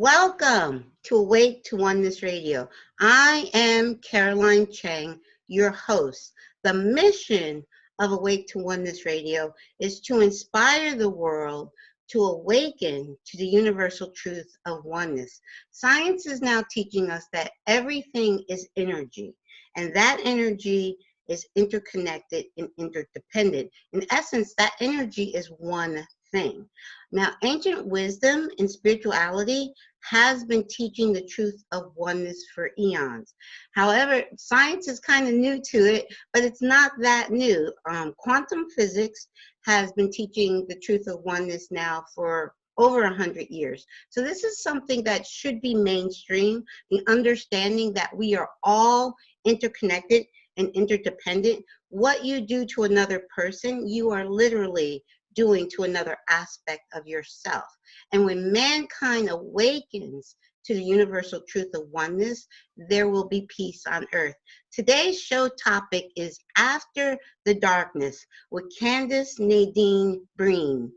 Welcome to Awake to Oneness Radio. I am Caroline Chang, your host. The mission of Awake to Oneness Radio is to inspire the world to awaken to the universal truth of oneness. Science is now teaching us that everything is energy, and that energy is interconnected and interdependent. In essence, that energy is one thing. Now, ancient wisdom and spirituality has been teaching the truth of oneness for eons. However, science is kind of new to it, but it's not that new. Quantum physics has been teaching the truth of oneness now for over 100 years. So this is something that should be mainstream, the understanding that we are all interconnected and interdependent. What you do to another person, you are literally doing to another aspect of yourself. And when mankind awakens to the universal truth of oneness, there will be peace on earth. Today's show topic is After the Darkness with Candace, Nadine, Breen.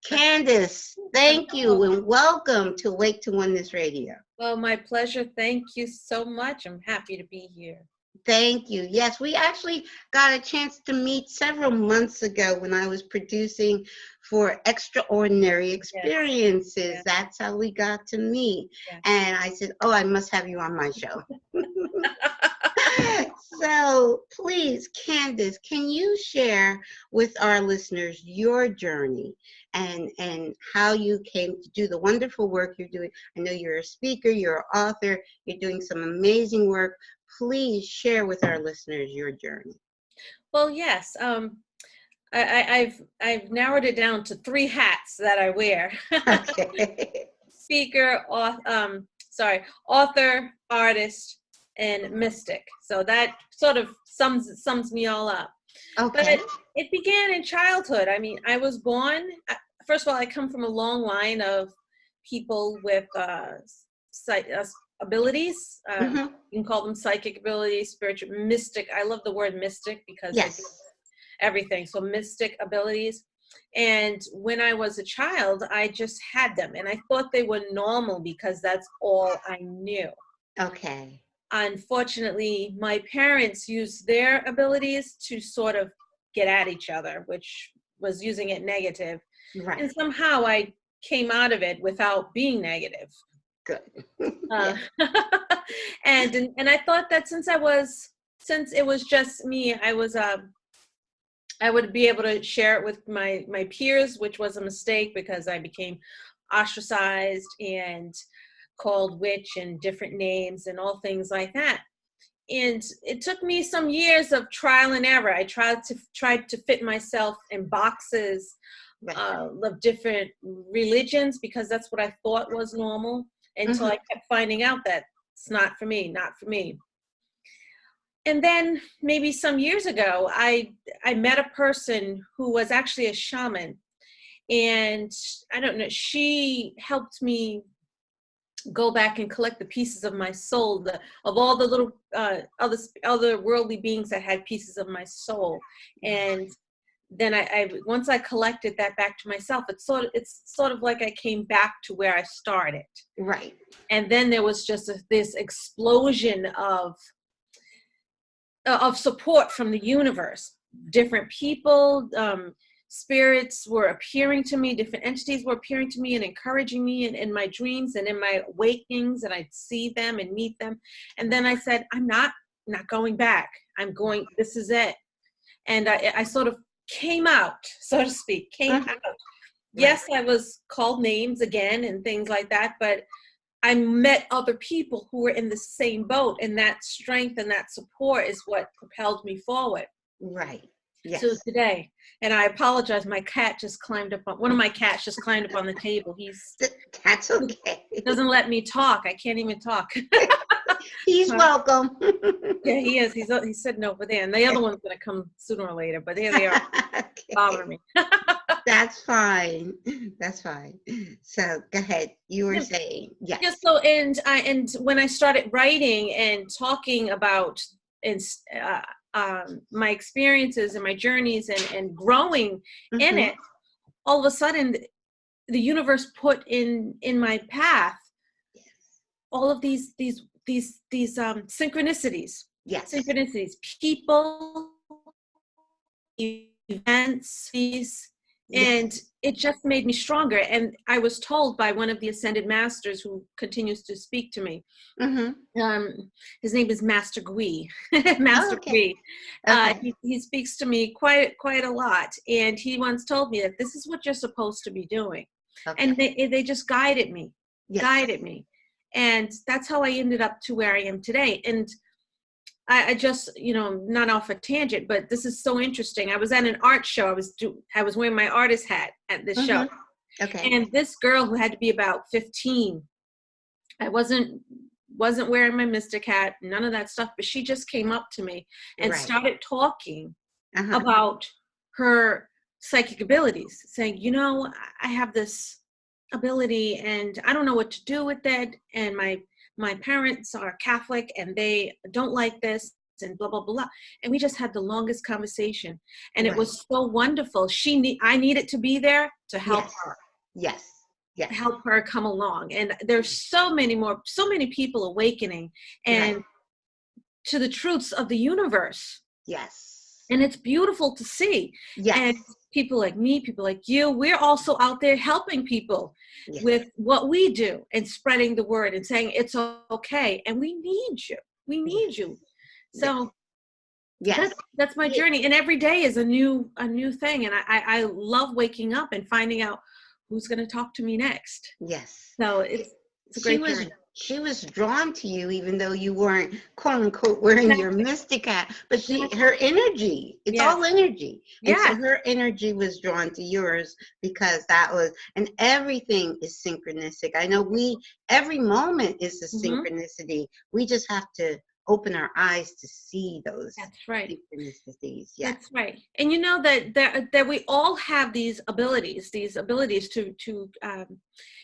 Candace, thank you and welcome to Awake to Oneness Radio. Well, my pleasure. Thank you so much. I'm happy to be here. Thank you. Yes, we actually got a chance to meet several months ago when I was producing for Extraordinary Experiences. Yes. That's how we got to meet. Yes. And I said, oh, I must have you on my show. So please, Candace, can you share with our listeners your journey and how you came to do the wonderful work you're doing? I know you're a speaker, you're an author, you're doing some amazing work. Please share with our listeners your journey. Well, yes. I've narrowed it down to 3 hats that I wear. Okay. Speaker, author, artist, and mystic. So that sort of sums me all up. Okay. But it began in childhood. I mean, I was born. First of all, I come from a long line of people with abilities. You can call them psychic abilities, spiritual, mystic. I love the word mystic because yes, I do everything. So mystic abilities. And when I was a child, I just had them. And I thought they were normal because that's all I knew. Okay. Unfortunately, my parents used their abilities to sort of get at each other, which was using it negative. Right. And somehow I came out of it without being negative. Good. And I thought that since it was just me, I would be able to share it with my peers, which was a mistake because I became ostracized and called witch and different names and all things like that. And it took me some years of trial and error. I tried to fit myself in boxes of different religions because that's what I thought was normal until I kept finding out that it's not for me. And then maybe some years ago, I met a person who was actually a shaman. And I don't know, she helped me go back and collect the pieces of my soul, of all the little other worldly beings that had pieces of my soul. And then I once I collected that back to myself, it's sort of like I came back to where I started. Right. And then there was just this explosion of support from the universe. Different people, spirits were appearing to me, different entities were appearing to me and encouraging me in my dreams and in my awakenings, and I'd see them and meet them. And then I said, I'm not going back. I'm going, this is it. And I sort of came out, so to speak, out. Yes, I was called names again and things like that, but I met other people who were in the same boat, and that strength and that support is what propelled me forward. Right. Yes. So today, and I apologize, one of my cats just climbed up on the table. That's okay. He doesn't let me talk. I can't even talk. He's welcome. Yeah, he is. He's sitting over there, and the other one's going to come sooner or later, but here they are. Okay. Bothering me. That's fine. So go ahead. You were saying, yes. Yeah, so, and when I started writing and talking about my experiences and my journeys and growing in it, all of a sudden the universe put in my path all of these synchronicities, Yes. people, events, and it just made me stronger. And I was told by one of the ascended masters who continues to speak to me, his name is Master Gui, Master Gui. He speaks to me quite a lot, and he once told me that this is what you're supposed to be doing. And they just guided me, and that's how I ended up to where I am today. And I just, not off a tangent, but this is so interesting. I was at an art show. I was wearing my artist hat at this show. And this girl who had to be about 15, I wasn't wearing my mystic hat, none of that stuff, but she just came up to me and started talking about her psychic abilities, saying, I have this ability and I don't know what to do with it. And my parents are Catholic and they don't like this and blah, blah, blah. And we just had the longest conversation. And it was so wonderful. I needed to be there to help her. Yes. Help her come along. And there's so many people awakening and to the truths of the universe. Yes. And it's beautiful to see. Yes. And people like me, people like you, we're also out there helping people with what we do and spreading the word and saying it's okay. And we need you. We need you. So that's my journey. And every day is a new thing. And I love waking up and finding out who's going to talk to me next. Yes. So it's a great journey. She was drawn to you, even though you weren't, quote unquote, wearing your mystic hat. But her energy, it's all energy. And so her energy was drawn to yours because and everything is synchronistic. I know every moment is a synchronicity. We just have to open our eyes to see those synchronicities. Yeah. That's right. And that we all have these abilities to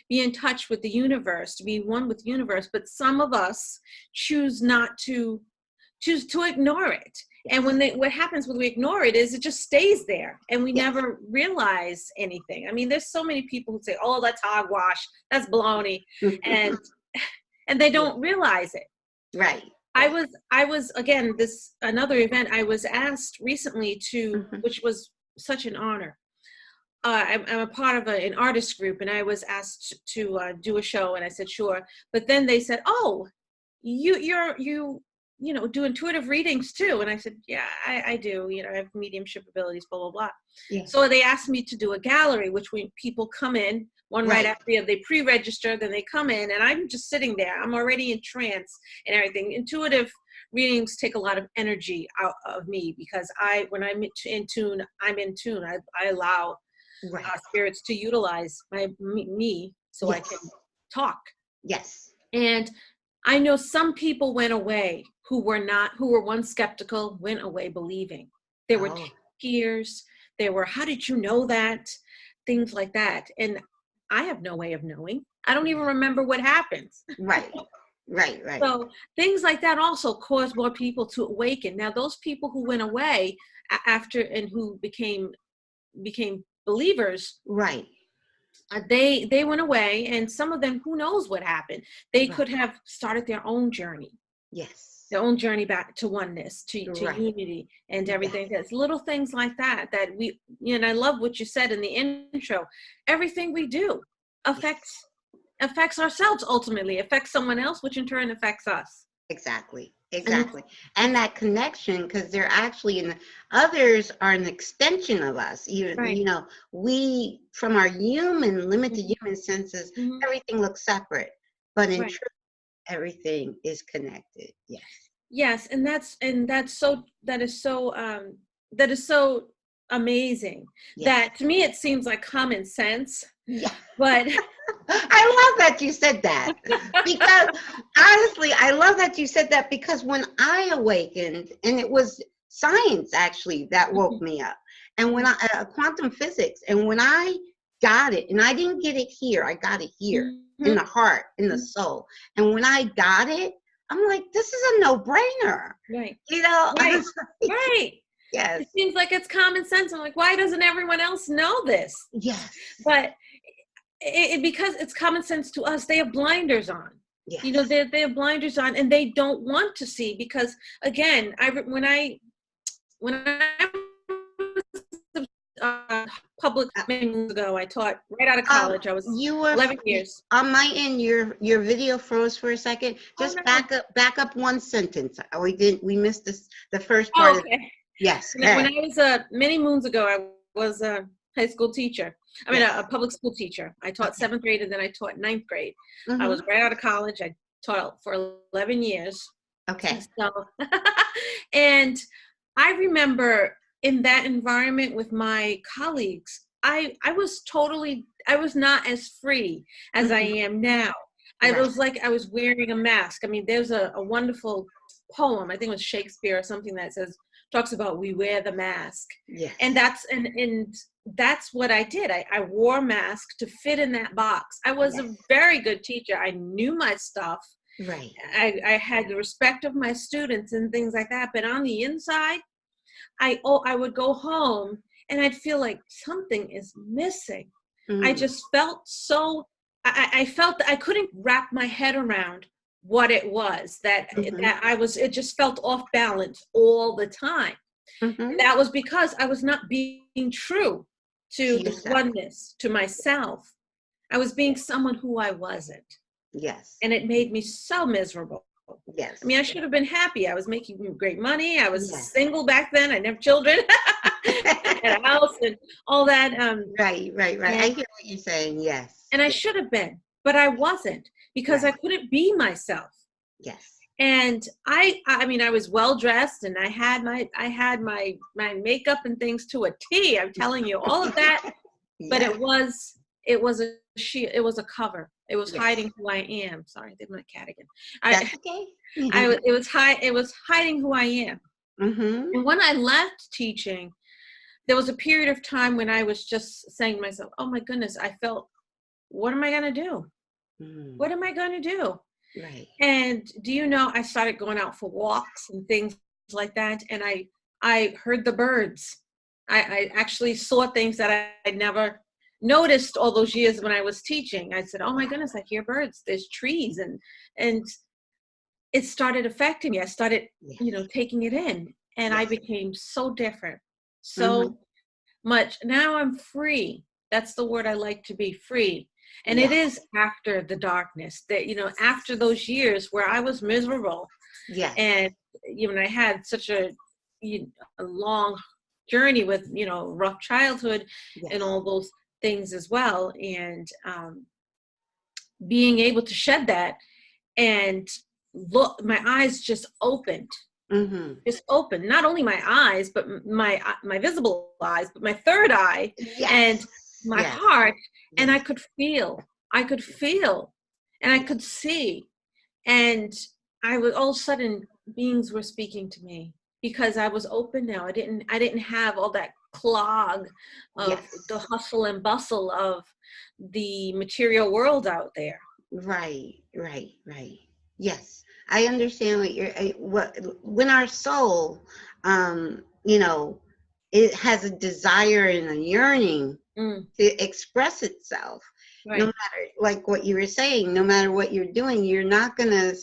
be in touch with the universe, to be one with the universe, but some of us choose to ignore it. And what happens when we ignore it is it just stays there and we never realize anything. I mean, there's so many people who say, oh, that's hogwash, that's baloney. and they don't realize it. Right. I was again, another event I was asked recently which was such an honor. I'm a part of an artist group, and I was asked to do a show, and I said sure. But then they said, "Oh, you do intuitive readings too?" And I said, "Yeah, I do. I have mediumship abilities, blah blah blah." Yeah. So they asked me to do a gallery, which people come in right after they pre-register, then they come in, and I'm just sitting there. I'm already in trance and everything. Intuitive readings take a lot of energy out of me because when I'm in tune, I'm in tune. I allow spirits to utilize me so I can talk. Yes. And I know some people went away who were once skeptical, went away believing. There were tears. There were, how did you know that? Things like that. And I have no way of knowing. I don't even remember what happens. Right. So things like that also cause more people to awaken. Now, those people who went away after and who became believers, they went away, and some of them, who knows what happened. They could have started their own journey. Yes. Their own journey back to oneness, to unity and everything. There's little things like that we, and I love what you said in the intro. Everything we do affects ourselves, ultimately affects someone else, which in turn affects us. Exactly. And that connection, because they're actually others are an extension of us. We, from our limited human senses, everything looks separate, but in truth, everything is connected. Yes, and that is so amazing. That to me it seems like common sense. Yeah. But I love that you said that, because honestly, I love that you said that, because when I awakened, and it was science actually that woke me up, and when quantum physics, and when I got it, and I didn't get it here, I got it here in the heart, in the soul, and when I got it, I'm like, this is a no-brainer. Right. Right. Yes. It seems like it's common sense. I'm like, why doesn't everyone else know this? Yes. But because it's common sense to us, they have blinders on. You know, Yes. they have blinders on and they don't want to see because, again, when I was public Uh, many moons ago, I taught right out of Um, college. I was you were 11 years. on my end. Your video froze for a second. Oh Just no. back up one sentence. We missed this the first part Oh, of. okay. Yes. When Okay. I was many moons ago, I was a high school teacher. I mean, a Yes. public school teacher. I taught Okay. seventh grade and then I taught ninth grade. I was Mm-hmm. right out of college. I taught for 11 years. Okay. So, and I remember in that environment with my colleagues, I was not as free as I Mm-hmm. am now. I Right. was like I was wearing a mask. I mean, there's a wonderful poem, I think it was Shakespeare or something that talks about we wear the mask. And Yes. that's what I did. I wore a mask to fit in that box. I was a Yes. very good teacher. I knew my stuff. Right. I had the respect of my students and things like that. But on the inside, I would go home and I'd feel like something is missing. I Mm. just felt so, I felt that I couldn't wrap my head around what it was Mm-hmm. it just felt off balance all the time. Mm-hmm. And that was because I was not being true To to yourself. oneness, to myself. I was being someone who I wasn't. Yes. And it made me so miserable. I Yes. mean, I should have been happy. I was making great money. I was Yes. single back then. I didn't have children. I had a house and all that. Right. Right. Right. I And hear what you're saying. Yes. and I Yes. should have been, but I wasn't because I Right. couldn't be myself. Yes. And I mean, I was well dressed and I had my makeup and things to a T. I'm telling you all of that, but Yes. it was it was a cover. It was Yes. hiding who I am. Sorry, there's my cat again. That's okay. It was hiding who I am. Mm-hmm. And when I left teaching, there was a period of time when I was just saying to myself, oh my goodness, I felt, what am I going to do? Mm. What am I going to do? Right. And do you know, I started going out for walks and things like that. And I heard the birds. I actually saw things that I'd never noticed all those years when I was teaching. I said, oh my goodness, I hear birds. There's trees. And it started affecting me. I started, Yes. taking it in. And I Yes. became so different, Mm-hmm. so much. Now I'm free. That's the word I like, to be free. And it Yes. is after the darkness that, after those years where I was miserable Yes. and, I had such a long journey with, rough childhood and Yes. all those things as well. And being able to shed that and look, my eyes just opened. Mm-hmm. Just open, not only my eyes, but my visible eyes, but my third eye and Yes. my Yes. heart. And Yes. I could feel, and I could see. And I was, all of a sudden, beings were speaking to me because I was open now. I didn't have all that clog of Yes. the hustle and bustle of the material world out there. Right. Right. Right. Yes. I understand what when our soul, you know, it has a desire and a yearning Mm, to express itself. No right. matter, like what you were saying, no matter what you're doing, you're not gonna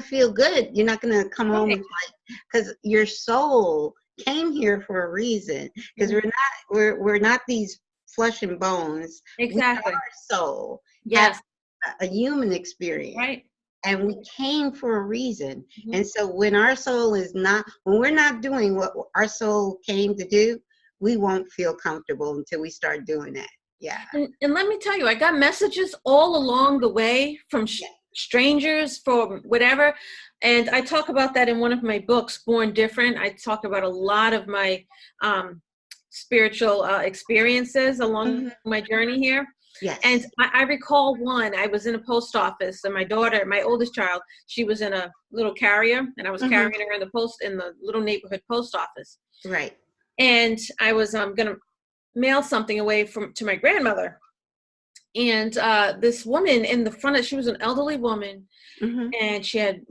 feel good. You're not gonna come home Right. and because your soul came here for a reason. Because Mm, we're not these flesh and bones. We exactly. are soul, have Yes. a human experience. Right. And we came for a reason. Mhm. And so when when we're not doing what our soul came to do, we won't feel comfortable until we start doing that. Yeah. And let me tell you, I got messages all along the way from Yeah. strangers, from whatever. And I talk about that in one of my books, Born Different. I talk about a lot of my spiritual experiences along Mhm. my journey here. And Yes. I recall one, I was in a post office and my daughter, my oldest child, she was in a little carrier and I was Hmm. carrying her in the little neighborhood post office. Right. And I was going to mail something away to my grandmother. And this woman in the front, she was an elderly woman Hmm. and she had,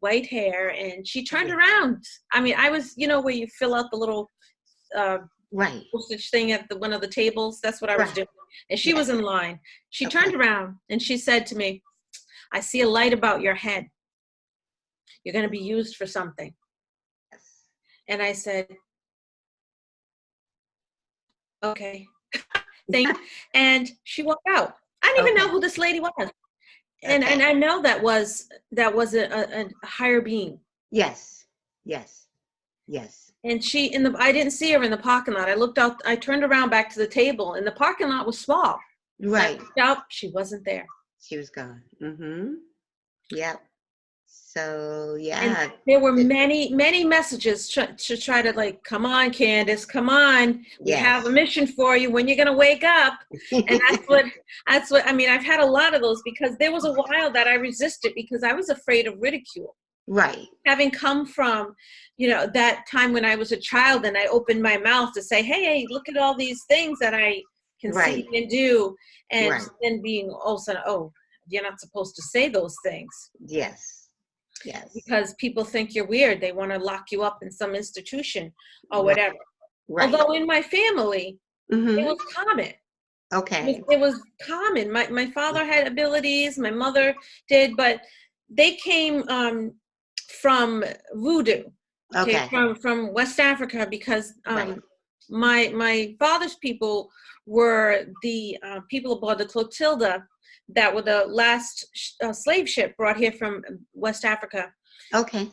white hair, and she turned Yeah. around. I mean, I was, where you fill out the little uh, Right. postage thing at one of the tables. That's what I was Right. doing. And she was Yes. in line. She Okay. turned around and she said to me, I see a light about your head. You're going to be used for something. Yes. And I said, okay, thank you. And she walked out. I didn't even know who this lady was. And Okay. and I know that was a higher being. Yes. Yes. Yes. And I didn't see her in the parking lot. I looked out, I turned around back to the table, and the parking lot was small. Right. I looked out, she wasn't there. She was gone. Mm-hmm. Yep. So And yeah. there were many, many messages to try to like, come on, Candace, come on. We have a mission for you. When you're going to wake up. And that's what, I mean, I've had a lot of those because there was a while that I resisted because I was afraid of ridicule. Right. Having come from, that time when I was a child and I opened my mouth to say, hey, look at all these things that I can see and do. And then being all of a sudden, oh, you're not supposed to say those things. Yes. Yes. Because people think you're weird. They want to lock you up in some institution or whatever. Right. Although in my family, it was common. Okay. It was common. My father had abilities. My mother did, but they came from voodoo. Okay. From West Africa because my father's people were the people aboard the Clotilda that were the last slave ship brought here from West Africa. Okay.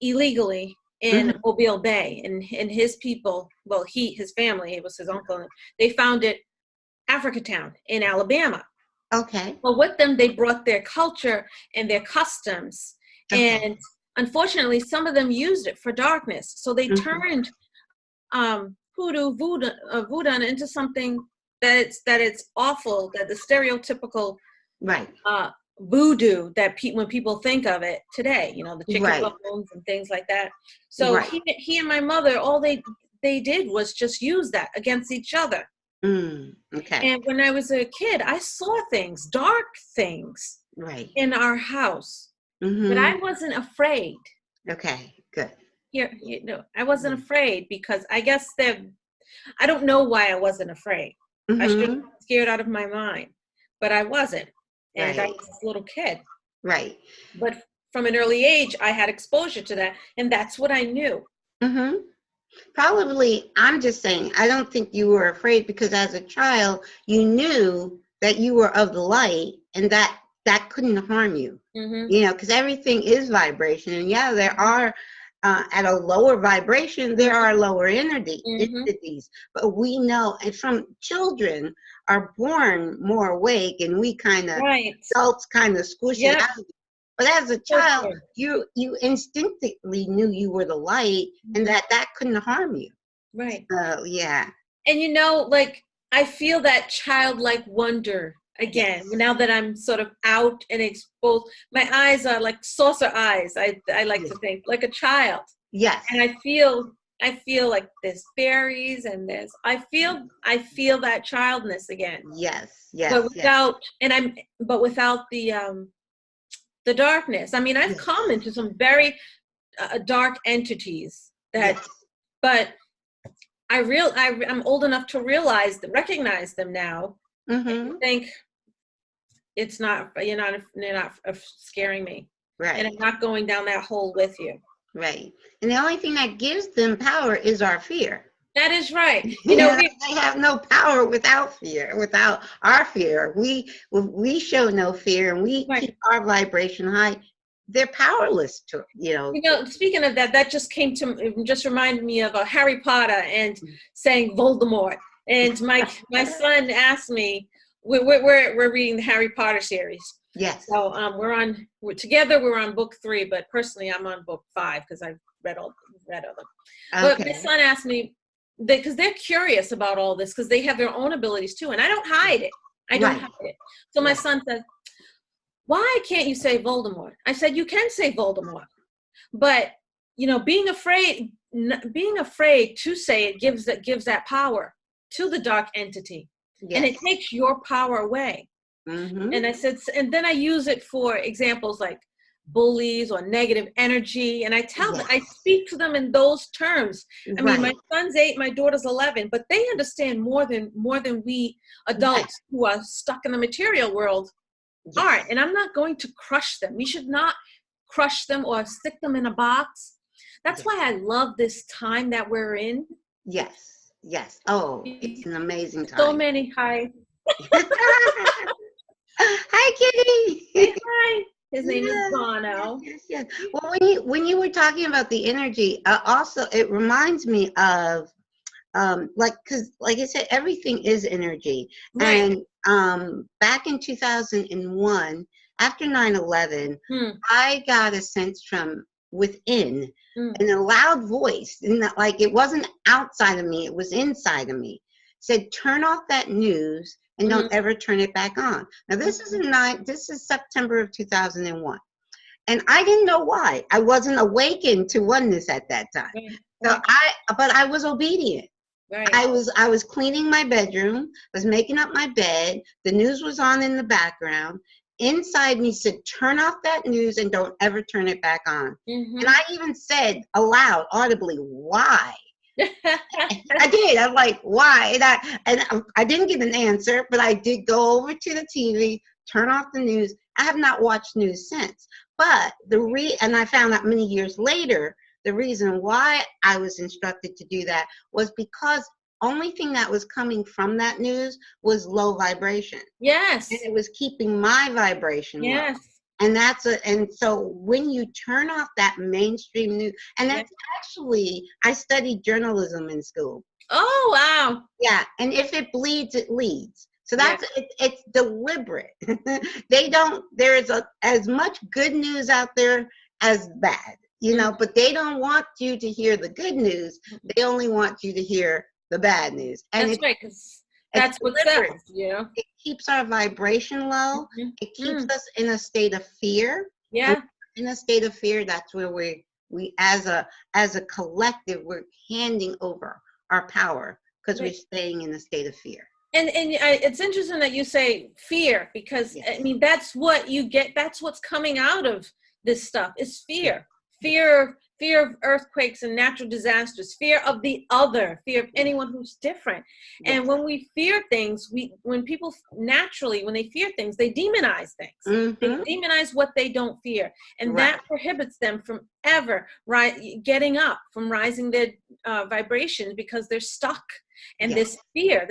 Illegally in Mobile Bay, and his people, well, his family, it was his uncle, they founded Africatown in Alabama. Okay. Well, with them, they brought their culture and their customs, and unfortunately, some of them used it for darkness. So they turned hoodoo, voodoo into something that it's awful, that the stereotypical voodoo that when people think of it today, the chicken bones and things like that. So he and my mother, all they did was just use that against each other. Okay. And when I was a kid, I saw things, dark things, in our house, but I wasn't afraid. Okay, good. I wasn't afraid because I guess I don't know why I wasn't afraid. I should have been scared out of my mind, but I wasn't. And I was a little kid. Right. But from an early age, I had exposure to that, and that's what I knew. Probably, I'm just saying, I don't think you were afraid because as a child, you knew that you were of the light and that couldn't harm you. Because everything is vibration. And yeah, there are, at a lower vibration, there are lower entities. But we know, and from children are born more awake, and we kind of, adults kind of squish it out. But as a child, you instinctively knew you were the light and that couldn't harm you. Right. Yeah. And like, I feel that childlike wonder again, now that I'm sort of out and exposed. My eyes are like saucer eyes, I like to think, like a child. Yes. And I feel like there's fairies and I feel that childness again. Yes. Yes. But without the darkness. I mean, I've come into some very dark entities but I'm old enough to recognize them now. And think it's not, you're not scaring me. Right. And I'm not going down that hole with you. Right. And the only thing that gives them power is our fear. That is right. They have no power without fear, without our fear. We show no fear and we keep our vibration high. They're powerless to, Speaking of that just reminded me of Harry Potter and saying Voldemort. And my son asked me, we're reading the Harry Potter series. Yes. So we're on book 3, but personally I'm on book 5 because I've read all of them. But my son asked me, because they're curious about all this because they have their own abilities too, and I don't hide it. So my son said, why can't you say Voldemort? I said, you can say Voldemort, but being afraid to say it gives that power to the dark entity. And it takes your power away. And I said, and then I use it for examples like bullies or negative energy, and I tell them, I speak to them in those terms. I mean, my son's 8, my daughter's 11, but they understand more than we adults who are stuck in the material world Yes. art, and I'm not going to crush them. We should not crush them or stick them in a box. That's Yes. why I love this time that we're in. Yes. Yes. Oh, it's an amazing So time. many hi. Hi, Kitty. Say hi. His name is Yes, yes, Bono. yes, yes. Well, when you were talking about the energy, also it reminds me of like, because like I said, everything is energy. Right. And back in 2001, after 9/11, Hmm. I got a sense from within, Hmm. in a loud voice, and that, like, it wasn't outside of me, it was inside of me. Said, turn off that news and Hmm. don't ever turn it back on. Now this is September of 2001. And I didn't know why. I wasn't awakened to oneness at that time. Right. So Right. but I was obedient. Right. I was cleaning my bedroom, was making up my bed, the news was on in the background. Inside me said, turn off that news and don't ever turn it back on. Mm-hmm. And I even said aloud, audibly, why? I did. I'm like, why? I didn't get an answer, but I did go over to the TV, turn off the news. I have not watched news since. But and I found out many years later, the reason why I was instructed to do that was because only thing that was coming from that news was low vibration. Yes. And it was keeping my vibration low. Yes. And so when you turn off that mainstream news, and that's actually, I studied journalism in school. Oh, wow. Yeah, and if it bleeds, it leads. So Yeah. it's deliberate. There's as much good news out there as bad, but they don't want you to hear the good news. They only want you to hear the bad news. And That's right, because it's that's what deliberate. sells, It keeps our vibration low. Mhm. It keeps us in a state of fear. Yeah. In a state of fear, that's where we as a collective, we're handing over our power because we're staying in a state of fear. And it's interesting that you say fear, because Yes. I mean, that's what you get. That's what's coming out of this stuff is fear. Fear of earthquakes and natural disasters, fear of the other, fear of anyone who's different. Yes. And when we fear things, when people naturally, when they fear things, they demonize things. Mm-hmm. They demonize what they don't fear. And that prohibits them from ever getting up, from rising their vibrations, because they're stuck. And this fear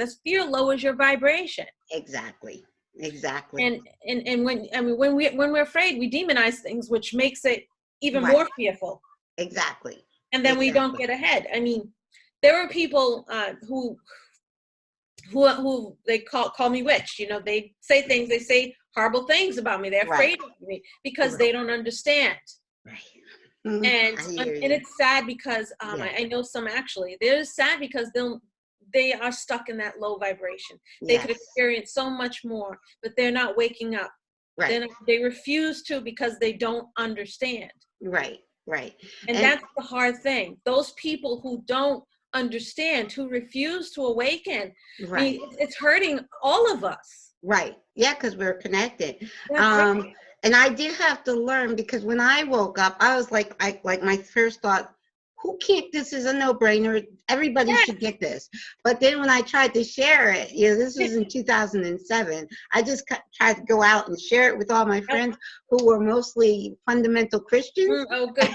lowers your vibration. Exactly. And when we're afraid, we demonize things, which makes it even more fearful. Exactly. And then we don't get ahead. I mean, there are people who they call me witch. They say things. They say horrible things about me. They're afraid of me because they don't understand. Right. And it's sad because I know some actually. They're sad because they are stuck in that low vibration. They could experience so much more, but they're not waking up. Right. They refuse to because they don't understand. Right. And that's the hard thing. Those people who don't understand, who refuse to awaken, I mean, it's hurting all of us. Right. Yeah, because we're connected. That's right. And I did have to learn, because when I woke up, I was like my first thought, who can't, this is a no-brainer. Everybody should get this. But then when I tried to share it, this was in 2007, I just tried to go out and share it with all my friends who were mostly fundamental Christians. Oh, good.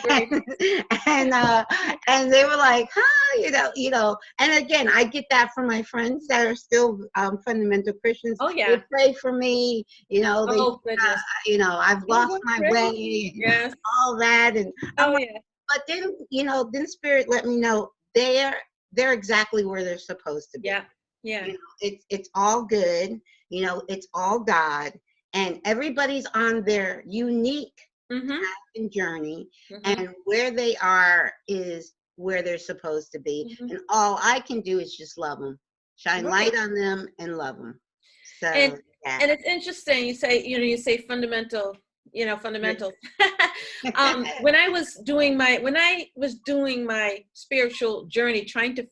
And they were like, and again, I get that from my friends that are still fundamental Christians. Oh, yeah. They pray for me, goodness. I've lost my way, all that. And but then, then Spirit let me know they're exactly where they're supposed to be. Yeah. It's all good. It's all God, and everybody's on their unique path and journey, and where they are is where they're supposed to be. And all I can do is just love them, shine light on them, and love them. So, and it's interesting. You say fundamental. Fundamentals. When I was doing my spiritual journey, trying to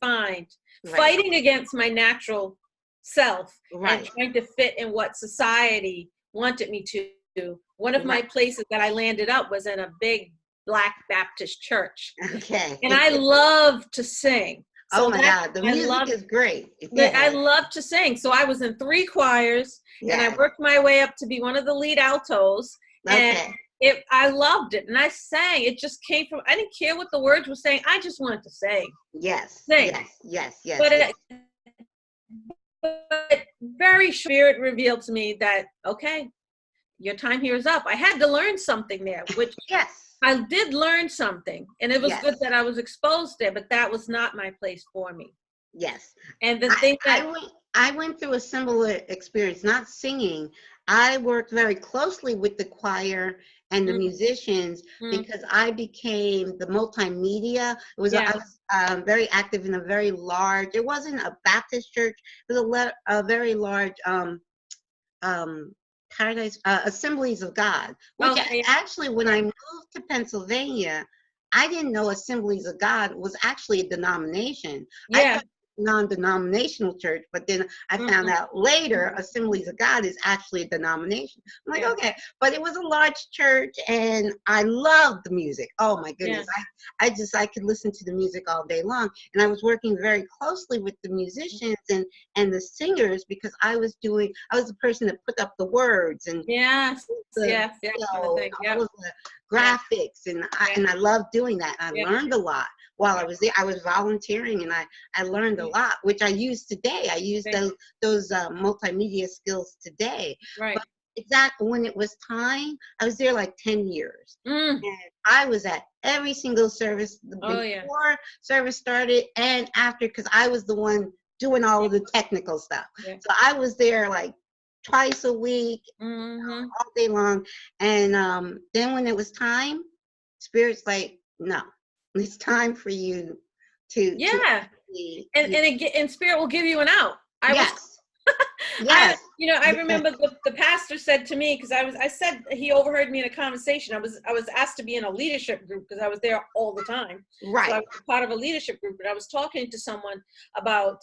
fighting against my natural self, and trying to fit in what society wanted me to. One of my places that I landed up was in a big Black Baptist church. Okay. And I love to sing. Oh So my that God, the I music love. is great. I Yes, love to sing. So I was in 3 choirs and I yes. worked my way up to be one of the lead altos. And Okay. I loved it. And I sang. It just came from, I didn't care what the words were saying. I just wanted to sing. Yes, Sing. yes, yes, yes, But yes. but very spirit revealed to me that, okay, your time here is up. I had to learn something there, which Yes, I did learn something. And it was good yes, that I was exposed there, but that was not my place for me. yes. And the I, thing I that, went I went through a similar experience, not singing. I worked very closely with the choir and the mm, musicians mm, because I became the multimedia. I yeah, was very active in a very large. It wasn't a Baptist church. It was a very large um, Paradise Assemblies of God. Which okay, actually, when yeah, I moved to Pennsylvania, I didn't know Assemblies of God was actually a denomination. I yeah. thought non-denominational church, but then I found Mm-mm. out later Assemblies of God is actually a denomination. I'm like, Yeah, okay, but it was a large church, and I loved the music. Oh my yeah, goodness, I could listen to the music all day long, and I was working very closely with the musicians and the singers because I was the person that put up the words and yes, the yes, yeah, kind of video and thing. Yeah, all of the yeah, graphics, and yeah, I loved doing that. I yeah, learned a lot while yeah. I was there. I was volunteering, and I learned a Mm, lot, which I use today. I use okay, those multimedia skills today. But right. exactly when it was time, I was there like 10 years. Mm. And I was at every single service Oh yeah, before service started and after, because I was the one doing all yeah, of the technical stuff. yeah. So I was there like twice a week, Mm-hmm. all day long. And then when it was time, Spirit's like, no, it's time for you to Yeah, actually, and spirit will give you an out. I was yes, yes, I yes, remember the pastor said to me, because I said he overheard me in a conversation. I was asked to be in a leadership group because I was there all the time. So I right, was part of a leadership group, and I was talking to someone about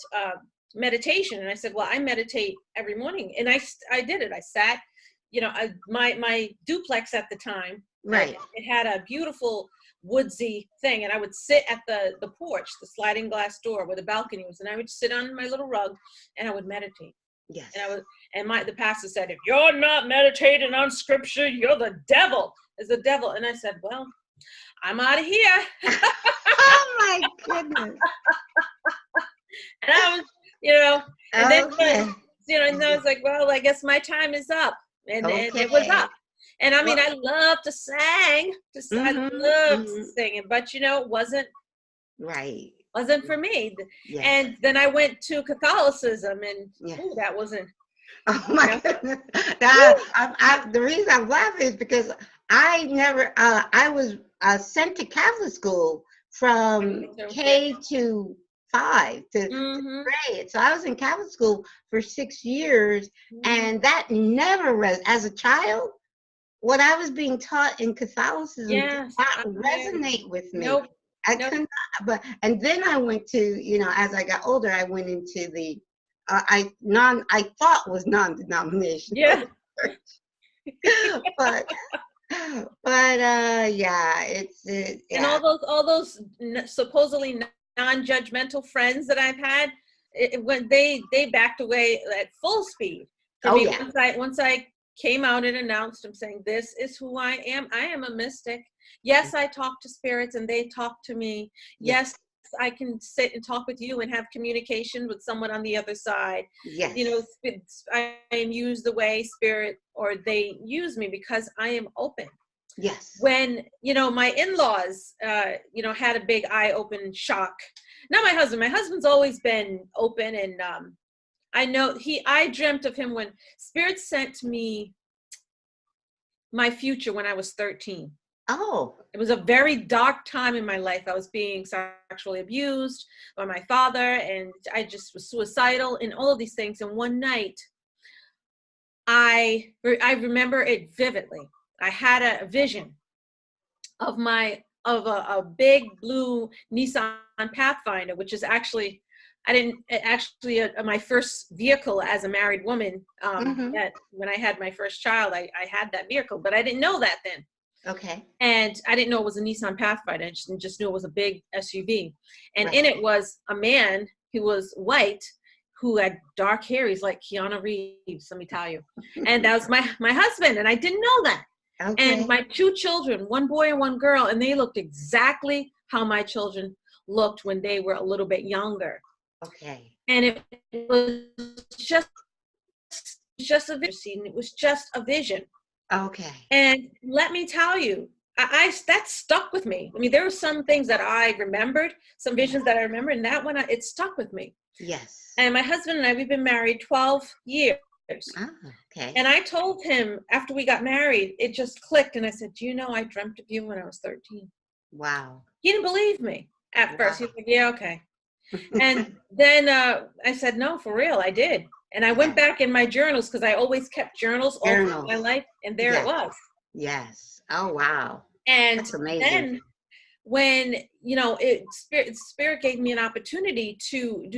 meditation, and I said, well, I meditate every morning, and I did it. I sat, my duplex at the time, right, it had a beautiful woodsy thing, and I would sit at the porch, the sliding glass door where the balcony was, and I would sit on my little rug and I would meditate. yes. And the pastor said, if you're not meditating on scripture, you're the devil. Is the devil. And I said, well, I'm out of here. Oh my goodness. And I was, and then, Okay. and I was like, well, I guess my time is up. And it was Okay. up. And I mean, Well, I love to sing. I mm-hmm, love mm-hmm. singing, but it Right. wasn't for me. Yes. And then I went to Catholicism, and Yes. that wasn't, Oh you my know, goodness. woo, The reason I'm laughing is because I was sent to Catholic school from me too. K to 5 to Mm-hmm. grade. So I was in Catholic school for 6 years, Mm-hmm. and that never as a child, what I was being taught in Catholicism did Yes. not Yeah. resonate with me. Nope. I Nope. couldn't, and then I went to, as I got older, I went into the, I thought was non-denominational, Yeah. but, yeah, And yeah, all those supposedly non-judgmental friends that I've had, when they backed away at full speed from oh me yeah, once I came out and announced, I'm saying, this is who I am. I am a mystic. Yes, I talk to spirits and they talk to me. Yes, yes, I can sit and talk with you and have communication with someone on the other side. yes, I am used the way spirit or they use me because I am open. yes, When my in-laws had a big eye-open shock. Not my husband's always been open, and I dreamt of him when spirit sent me my future when I was 13. oh, It was a very dark time in my life. I was being sexually abused by my father, and I just was suicidal and all of these things. And one night I remember it vividly. I had a vision of a big blue Nissan Pathfinder, which is actually my first vehicle as a married woman. mm-hmm, That when I had my first child, I had that vehicle, but I didn't know that then. Okay. And I didn't know it was a Nissan Pathfinder. I just knew it was a big SUV. And Right. in it was a man who was white, who had dark hair. He's like Keanu Reeves, let me tell you. And that was my husband, and I didn't know that. Okay. And my 2 children, one boy and one girl, and they looked exactly how my children looked when they were a little bit younger. Okay. And it was just a vision. It was just a vision. Okay. And let me tell you, that stuck with me. I mean, there were some things that I remembered, some visions that I remember, and that one, it stuck with me. Yes. And my husband and I, we've been married 12 years. Ah, okay. And I told him after we got married, it just clicked. And I said, do you know, I dreamt of you when I was 13. Wow. He didn't believe me at first. He was like, yeah, okay. And Wow. then I said, no, for real, I did. And I went back in my journals, because I always kept journals all through my life. And there it was. Yes. Oh, wow. And That's amazing. then when, spirit gave me an opportunity to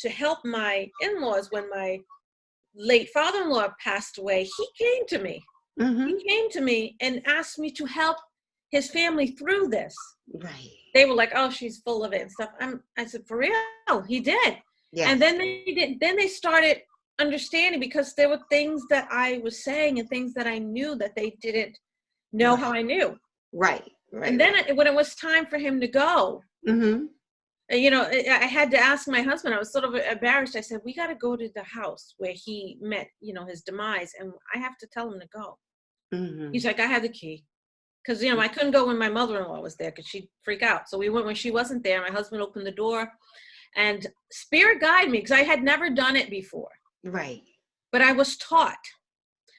help my in-laws when my late father-in-law passed away, he came to me. Mm-hmm. He came to me and asked me to help his family through this. Right. They were like, oh, she's full of it and stuff. I said, for real? He did. Yes. And then they started understanding, because there were things that I was saying and things that I knew that they didn't know how I knew. Right. Right. And then when it was time for him to go, Mm-hmm. I had to ask my husband. I was sort of embarrassed. I said, we got to go to the house where he met, his demise, and I have to tell him to go. Mm-hmm. He's like, I have the key. Because, I couldn't go when my mother-in-law was there, because she'd freak out. So we went when she wasn't there. My husband opened the door, and spirit guided me, because I had never done it before. Right. But I was taught.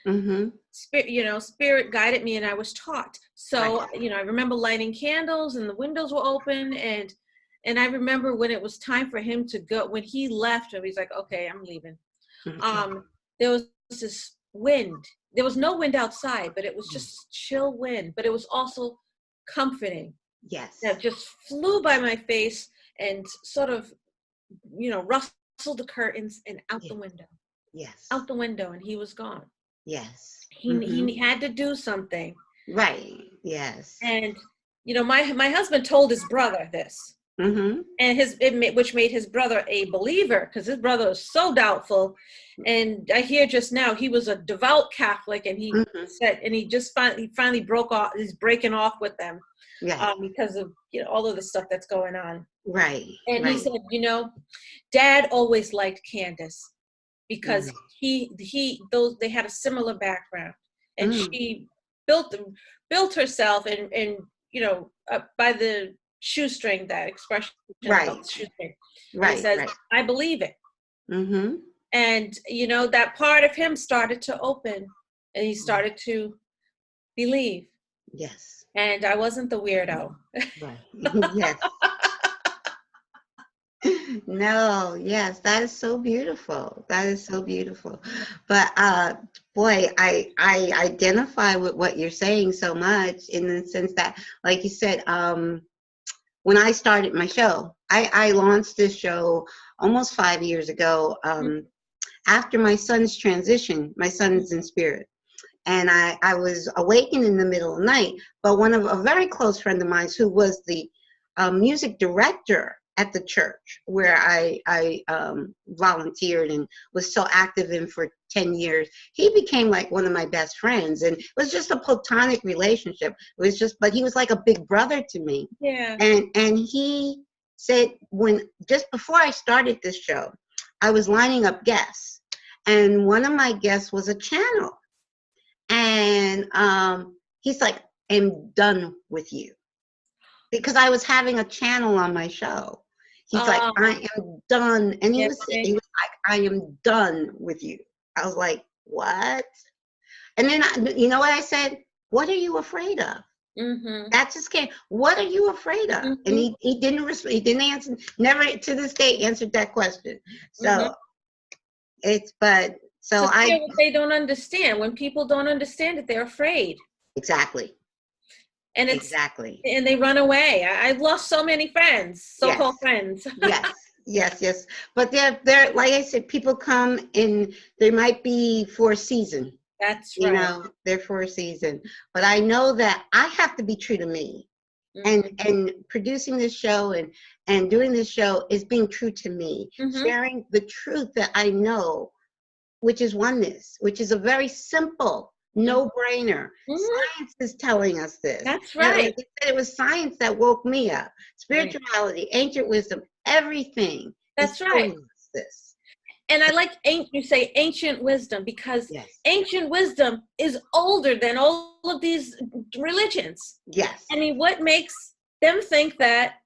Mm-hmm. Spirit guided me, and I was taught. So, Right. I remember lighting candles, and the windows were open, and I remember when it was time for him to go, when he left, and he's like, okay, I'm leaving. Okay. There was this wind. There was no wind outside, but it was just chill wind, but it was also comforting. Yes. That just flew by my face and sort of, rustled the curtains and out the window. Yes. Out the window, and he was gone. Yes. He had to do something. Right. Yes. And, my husband told his brother this. Mm-hmm. And which made his brother a believer, because his brother was so doubtful. And I hear just now he was a devout Catholic, and he said, and he finally broke off. He's breaking off with them, because of all of the stuff that's going on. Right. And he said, Dad always liked Candace, because they had a similar background, and she built herself and by the shoestring, that expression, Right. shoestring. Right. He says, right. I believe it. Mm-hmm. And that part of him started to open, and he started to believe. Yes. And I wasn't the weirdo. Right. Yes. No, yes, that is so beautiful. That is so beautiful. But boy, I identify with what you're saying so much, in the sense that, like you said, when I started my show, I launched this show almost 5 years ago, after my son's transition. My son's in spirit. And I was awakened in the middle of the night, but a very close friend of mine, who was the music director at the church where I volunteered and was so active in for 10 years, he became like one of my best friends. And it was just a platonic relationship. But he was like a big brother to me. Yeah. And he said, just before I started this show, I was lining up guests, and one of my guests was a channel. And he's like, I'm done with you. Because I was having a channel on my show. He's like, I am done. And he was like, I am done with you. I was like, what? And then, you know what I said? What are you afraid of? Mm-hmm. That just came. What are you afraid of? Mm-hmm. And he didn't answer, never to this day answered that question. So what they don't understand. When people don't understand it, they're afraid. Exactly. And exactly. And they run away. I've lost so many friends, so-called friends. Yes. But they're like I said, people come in, they might be for a season. That's You right. know, they're for a season. But I know that I have to be true to me. And producing this show and doing this show is being true to me, Mm-hmm. sharing the truth that I know, which is oneness, which is a very simple no-brainer. Mm-hmm. Science is telling us this. That's And right. like I said, it was science that woke me up. Right. Spirituality, ancient wisdom, everything is That's right. telling us this. And I like you say ancient wisdom, because Yes. ancient wisdom is older than all of these religions. Yes. I mean, what makes them think that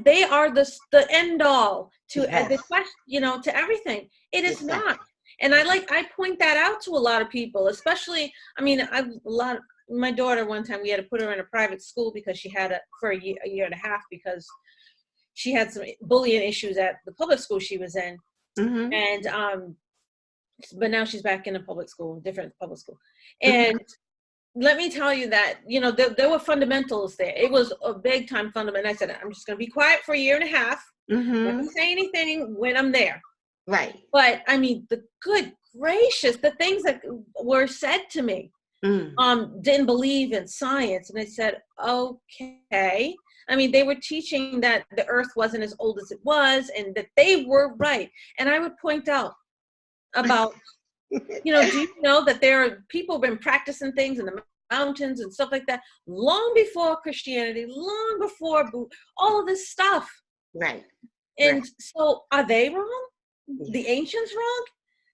they are the end all to the Yes. question, to everything? It is Exactly. not. And I point that out to a lot of people, especially, I mean, my daughter, one time we had to put her in a private school because she had for a year and a half, because she had some bullying issues at the public school she was in. Mm-hmm. And but now she's back in a public school, different public school. Mm-hmm. And let me tell you that, there were fundamentals there. It was a big time fundamental. I said, I'm just going to be quiet for a year and a half. I'm not going to say anything when I'm there. Right. But I mean, the good gracious, the things that were said to me, didn't believe in science. And I said, okay. I mean, they were teaching that the earth wasn't as old as it was, and that they were right. And I would point out about, do you know that there are people who've been practicing things in the mountains and stuff like that long before Christianity, long before all of this stuff. Right. And right. so are they wrong? Yes. The ancients wrong?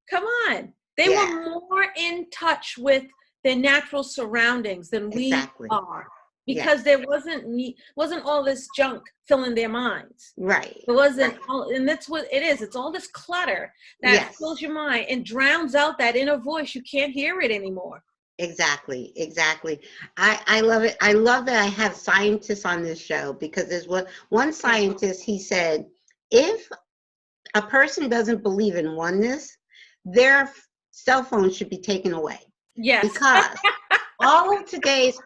Come on. They Yeah. were more in touch with their natural surroundings than Exactly. we are, because there wasn't all this junk filling their minds. Right. It wasn't all, and that's what it is. It's all this clutter that fills your mind and drowns out that inner voice. You can't hear it anymore. Exactly. I love it. I love that I have scientists on this show, because there's one scientist, he said, if a person doesn't believe in oneness, their cell phone should be taken away. Yes. Because all of today's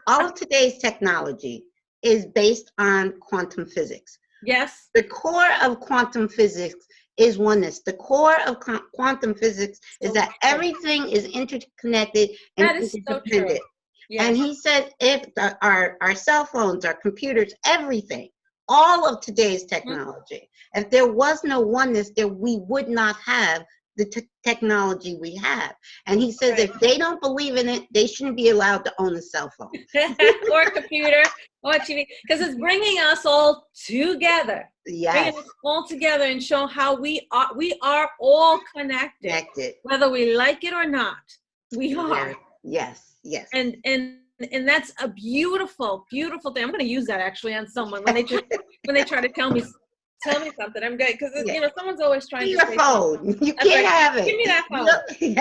technology is based on quantum physics. Yes. The core of quantum physics is oneness. The core of quantum physics is that everything is interconnected and interdependent. Yes. And he said, if our cell phones, our computers, everything, all of today's technology, if there was no oneness, we would not have the technology we have. And he says, if they don't believe in it, they shouldn't be allowed to own a cell phone. Or a computer, or TV, because it's bringing us all together. Yes. Bringing us all together and show how we are all connected. Whether we like it or not, we are. Yes. And that's a beautiful, beautiful thing. I'm going to use that actually on someone when they try to tell me something. I'm good, because someone's always trying to say phone. You can't have it. Give me that phone. You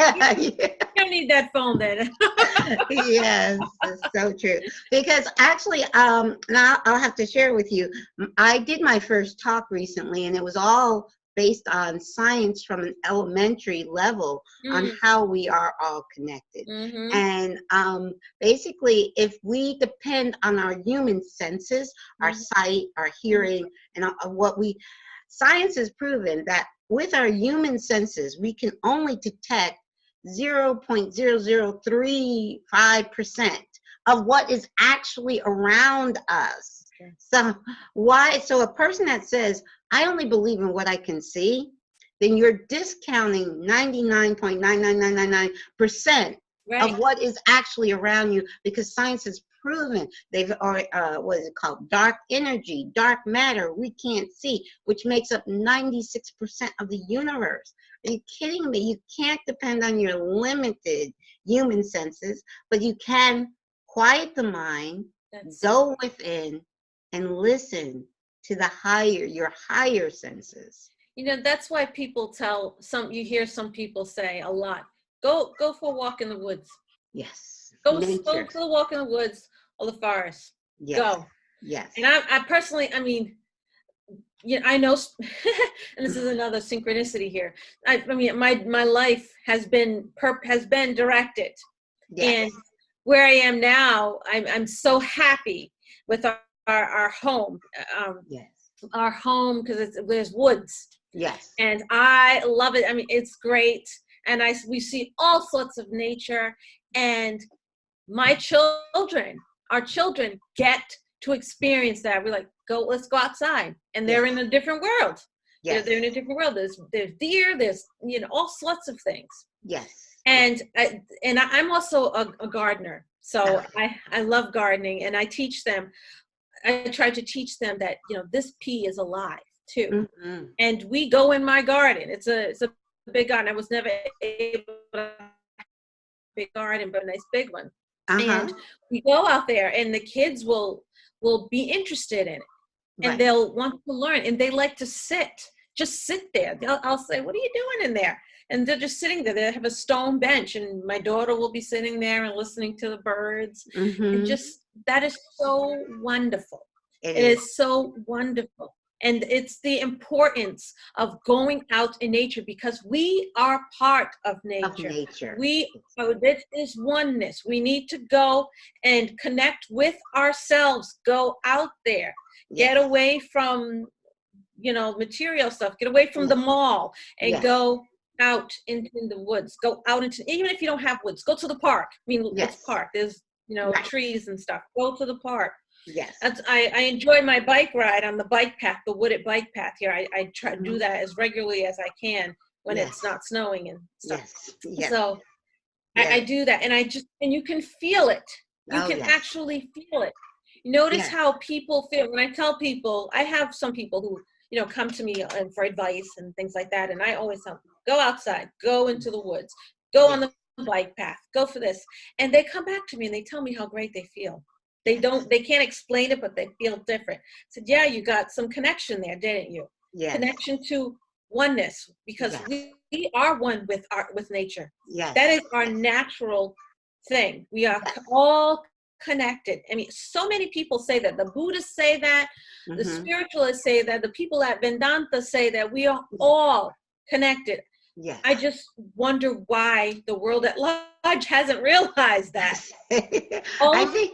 don't need that phone then. Yes, it's so true. Because actually, now I'll have to share with you. I did my first talk recently, and it was all based on science from an elementary level on how we are all connected. And basically, if we depend on our human senses, our sight, our hearing, and science has proven that with our human senses, we can only detect 0.0035% of what is actually around us. So a person that says, I only believe in what I can see, then you're discounting 99.99999% of what is actually around you, because science has proven what is it called? Dark energy, dark matter, we can't see, which makes up 96% of the universe. Are you kidding me? You can't depend on your limited human senses, but you can quiet the mind, go within, and listen to your higher senses. That's why people you hear some people say a lot, go for a walk in the woods. Yes. Go for a walk in the woods or the forest. Yes. Go. Yes. And I personally, I mean, I know, and this is another synchronicity here. I mean, my life has been directed. Yes. And where I am now, I'm so happy with our home. Yes. Our home, because there's woods. Yes. And I love it. I mean, it's great. and we see all sorts of nature, and our children get to experience that. We're like, let's go outside, and they're in a different world. Yes. They're in a different world. There's deer, there's all sorts of things. Yes. And I'm also a gardener, so I love gardening, and I teach them. I try to teach them that this pea is alive too, and we go in my garden. It's a big garden. I was never able to have a big garden, but a nice big one. And we go out there, and the kids will be interested in it, and they'll want to learn, and they like to just sit there. I'll say, "What are you doing in there?" And they're just sitting there. They have a stone bench, and my daughter will be sitting there and listening to the birds. And just, that is so wonderful. It is so wonderful. And it's the importance of going out in nature, because we are part of nature. This is oneness. We need to go and connect with ourselves. Go out there. Get away from, material stuff. Get away from the mall and go out into the woods. Go out into, even if you don't have woods, go to the park. I mean, it's park. There's, trees and stuff. Go to the park. Yes. I enjoy my bike ride on the bike path, the wooded bike path here. I try to do that as regularly as I can when it's not snowing and stuff. So I do that, and and you can feel it. You can actually feel it. Notice how people feel. When I tell people, I have some people who, come to me for advice and things like that. And I always tell them, go outside, go into the woods, go on the bike path, go for this. And they come back to me and they tell me how great they feel. They can't explain it, but they feel different. I said, yeah, you got some connection there, didn't you? Yes. Connection to oneness, because we are one with nature. Yes. That is our natural thing. We are all connected. I mean, so many people say that. The Buddhists say that. The spiritualists say that. The people at Vedanta say that. We are all connected. Yes. I just wonder why the world at large hasn't realized that. I think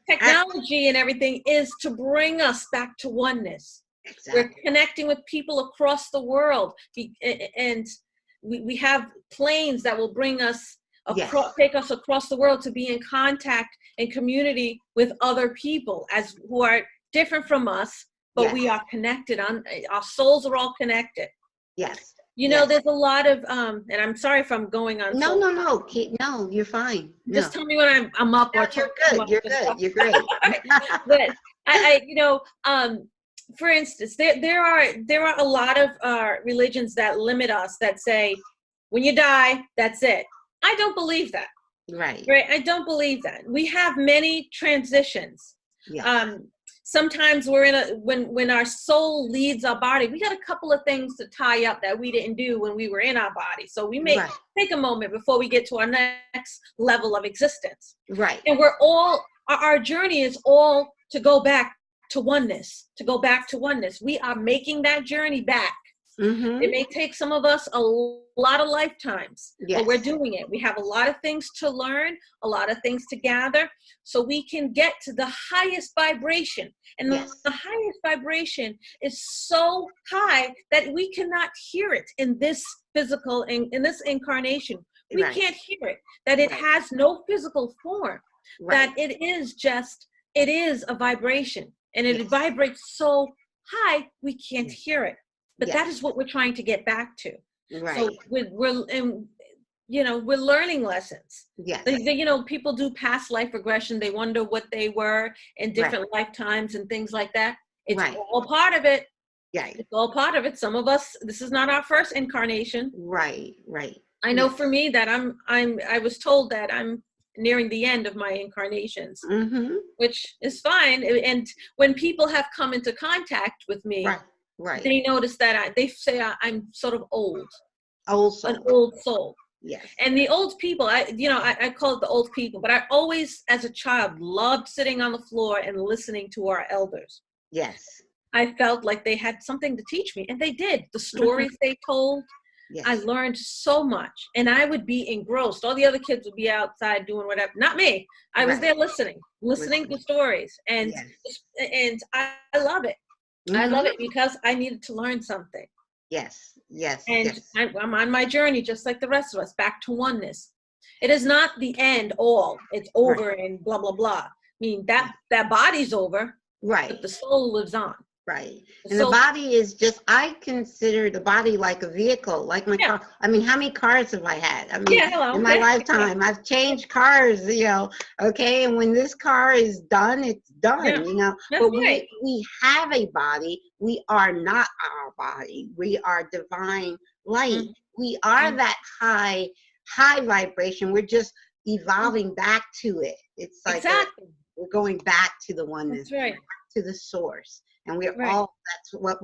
technology and everything is to bring us back to oneness. Exactly. We're connecting with people across the world, and we have planes that will bring us take us across the world to be in contact and community with other people who are different from us, but we are connected. Our souls are all connected. Yes. There's a lot of, and I'm sorry if I'm going on. No, no, you're fine. Just tell me when I'm up. No, you're good. You're good. You're great. But for instance, there are a lot of religions that limit us, that say, when you die, that's it. I don't believe that. Right. I don't believe that. We have many transitions. Yes. Sometimes we're when our soul leaves our body, we got a couple of things to tie up that we didn't do when we were in our body. So we may take a moment before we get to our next level of existence. Right. And our journey is all to go back to oneness, We are making that journey back. Mm-hmm. It may take some of us a lot of lifetimes, but we're doing it. We have a lot of things to learn, a lot of things to gather, so we can get to the highest vibration. And the highest vibration is so high that we cannot hear it in this physical, in this incarnation. We can't hear it, that it has no physical form, that it is a vibration, and it vibrates so high, we can't hear it. But that is what we're trying to get back to. Right. So we're learning lessons. Yes. People do past life regression. They wonder what they were in different lifetimes and things like that. It's all part of it. Yeah. It's all part of it. Some of us, this is not our first incarnation. Right. I know for me that I was told that I'm nearing the end of my incarnations, which is fine. And when people have come into contact with me, they notice that they say I'm sort of old soul. An old soul. Yes. And the old people, I call it the old people, but I always, as a child, loved sitting on the floor and listening to our elders. Yes. I felt like they had something to teach me, and they did. The stories they told, I learned so much, and I would be engrossed. All the other kids would be outside doing whatever. Not me. I was there listening to stories, and I love it. I love it because I needed to learn something. Yes, yes, And yes. I'm on my journey, just like the rest of us, back to oneness. It is not the end all. It's Right, over and blah, blah, blah. I mean, that body's over, but right. the soul lives on. Right. The And the soul, body is just, I consider the body like a vehicle, like my yeah, car. I mean, how many cars have I had? I mean, yeah, hello. in my lifetime, I've changed cars, okay? And when this car is done, it's Yeah, done. that's But right. we have a body. We are not our body. We are divine light. Mhm, We are mhm. that high vibration. We're just evolving back to it. It's like Exactly. we're going back to the oneness, That's right. to the source. And we're Right. all, that's what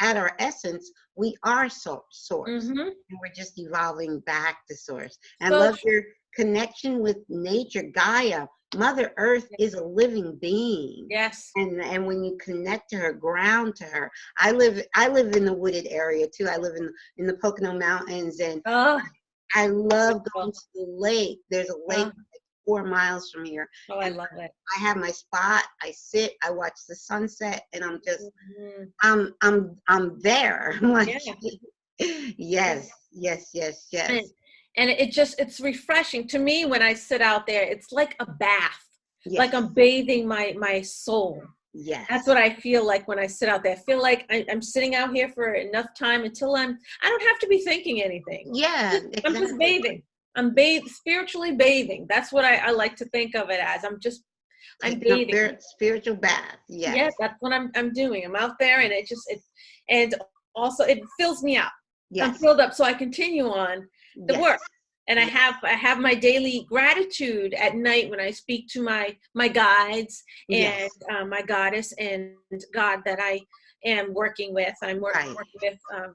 at our essence, we are source. Mm-hmm. And we're just evolving back to source. And I So love your connection with nature, Gaia. Mother Earth is a living being. yes. And when you connect to her, ground to her. I live in the wooded area too. I live in the Pocono Mountains, and Oh, I love going beautiful. to the lake. There's a lake Oh, like 4 miles from here. oh, I And love it. I have my spot. I sit, I watch the sunset, and Mhm. I'm there. I'm like, Yeah. yes, yes, yes, And, yes, and it's refreshing to me when I sit out there. It's like a bath, like yes, I'm bathing my soul. That's yes. what I feel like when I sit out there. I feel like I'm sitting out here for enough time until I don't have to be thinking anything. Yeah, I'm just exactly. bathing. Spiritually bathing. That's what I like to think of it as. I'm Taking a bathing. spiritual bath. Yeah, Yes, that's what I'm doing. I'm out there, and and also it fills me up. I'm yes, filled up, so I continue on the yes, work. And yes, I have my daily gratitude at night when I speak to my guides and yes. my goddess and God that I am working with. Right, Working with, and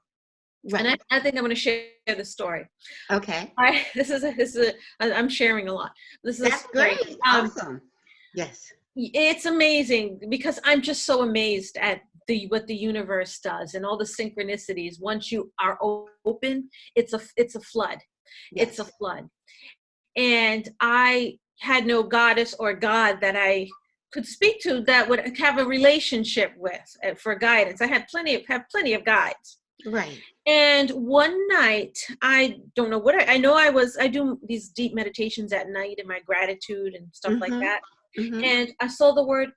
right. I think I'm going to share the story. Okay. I'm sharing a lot. This is a That's story. great. Awesome. Yes. It's amazing because I'm just so amazed at what the universe does and all the synchronicities. Once you are open, it's a flood. It's a Yes. flood. And I had no goddess or God that I could speak to that would have a relationship with for guidance. I had plenty of guides. Right. And one night, I don't know what I know. I do these deep meditations at night in my gratitude and stuff like Mm-hmm. that. Mm-hmm. And I saw the word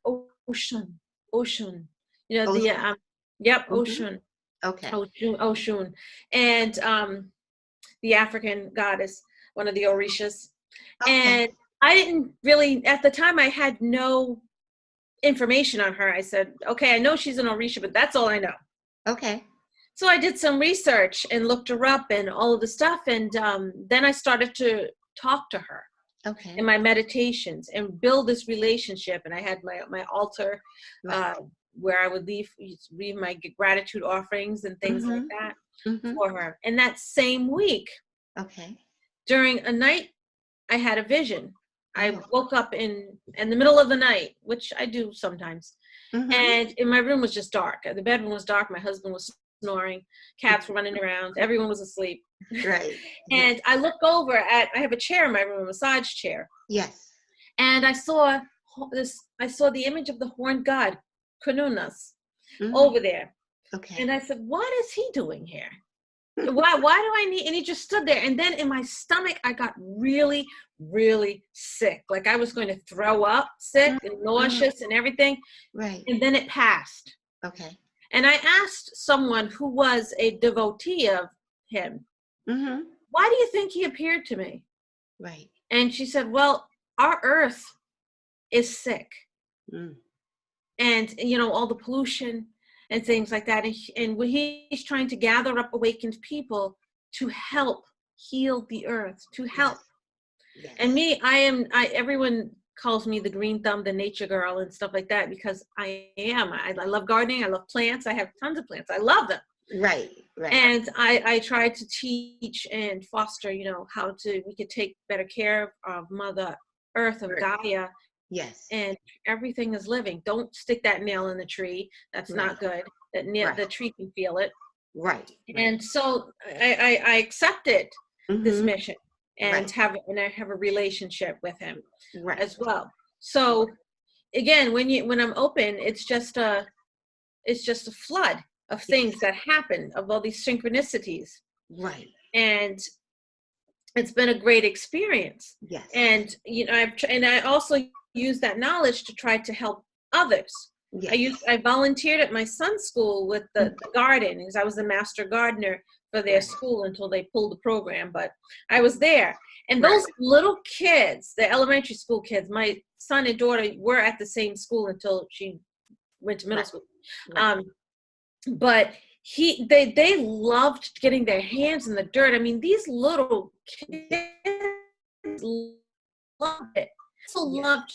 ocean, ocean. You know the Ocean. yep, Mm-hmm. ocean, Okay. ocean, and the African goddess, one of the Orishas. Okay. And I didn't really at the time. I had no information on her. I said, okay, I know she's an Orisha, but that's all I know. Okay. So I did some research and looked her up and all of the stuff, and then I started to talk to her in Okay. my meditations and build this relationship. And I had my altar Right. uh, where I would leave my gratitude offerings and things like Mm-hmm. that Mm-hmm. for her. And that same week, Okay. during a night, I had a vision. I Oh. woke up in the middle of the night, which I do sometimes, Mm-hmm. and in my room was just dark. The bedroom was dark. My husband was snoring. Cats were running around. Everyone was asleep. Right. Yes. And I look over at, I have a chair in my room, a massage chair. Yes. And I saw the image of the horned god, Kununas, Mm-hmm. over there. And Okay. I said, what is he doing here? Why do I need, and he just stood there. And then in my stomach, I got really, really sick. Like I was going to throw up, sick and Mm-hmm. nauseous and everything. Right. And then it passed. Okay. And I asked someone who was a devotee of him, Mm-hmm. why do you think he appeared to me? Right. And she said, well, our earth is sick. Mm. And, all the pollution and things like that. And he's trying to gather up awakened people to help heal the earth, to help. Yes. And Yes. me, everyone calls me the green thumb, the nature girl and stuff like that, because I am. I love gardening. I love plants. I have tons of plants. I love them. Right. Right. And I try to teach and foster, how we could take better care of Mother Earth, of Right. Gaia, Yes. and everything is living. Don't stick that nail in the tree. That's Right. not good. Right. The tree can feel it. Right. Right. And so I accepted this Mm-hmm. mission and Right. I have a relationship with him Right. as well. So again, when I'm open, it's just a flood. of things that happen, of all these synchronicities. Right. And it's been a great experience. Yes. And, I also use that knowledge to try to help others. Yes. I volunteered at my son's school with the garden, because I was the master gardener for their school until they pulled the program, but I was there. And those little kids, the elementary school kids, my son and daughter were at the same school until she went to middle school. But they loved getting their hands in the dirt. I mean, these little kids loved it. So loved.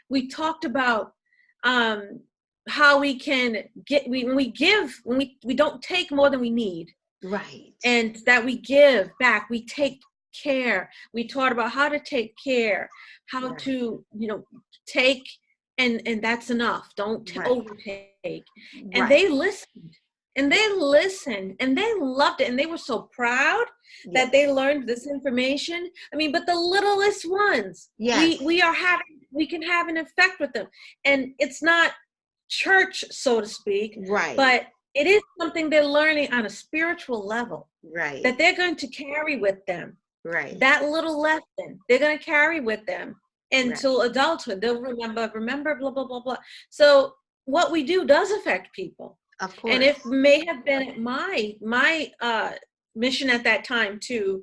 We talked about how we can when we don't take more than we need. Right. And that we give back, we take care. We taught about how to take care, how to, take, and that's enough. Don't overtake. And they listened. And they listened, and they loved it, and they were so proud that they learned this information. I mean, but the littlest ones, we can have an effect with them. And it's not church, so to speak, but it is something they're learning on a spiritual level, that they're going to carry with them. That little lesson, they're going to carry with them until adulthood. They'll remember, blah, blah, blah, blah. So what we do does affect people. Of course. And it may have been my mission at that time to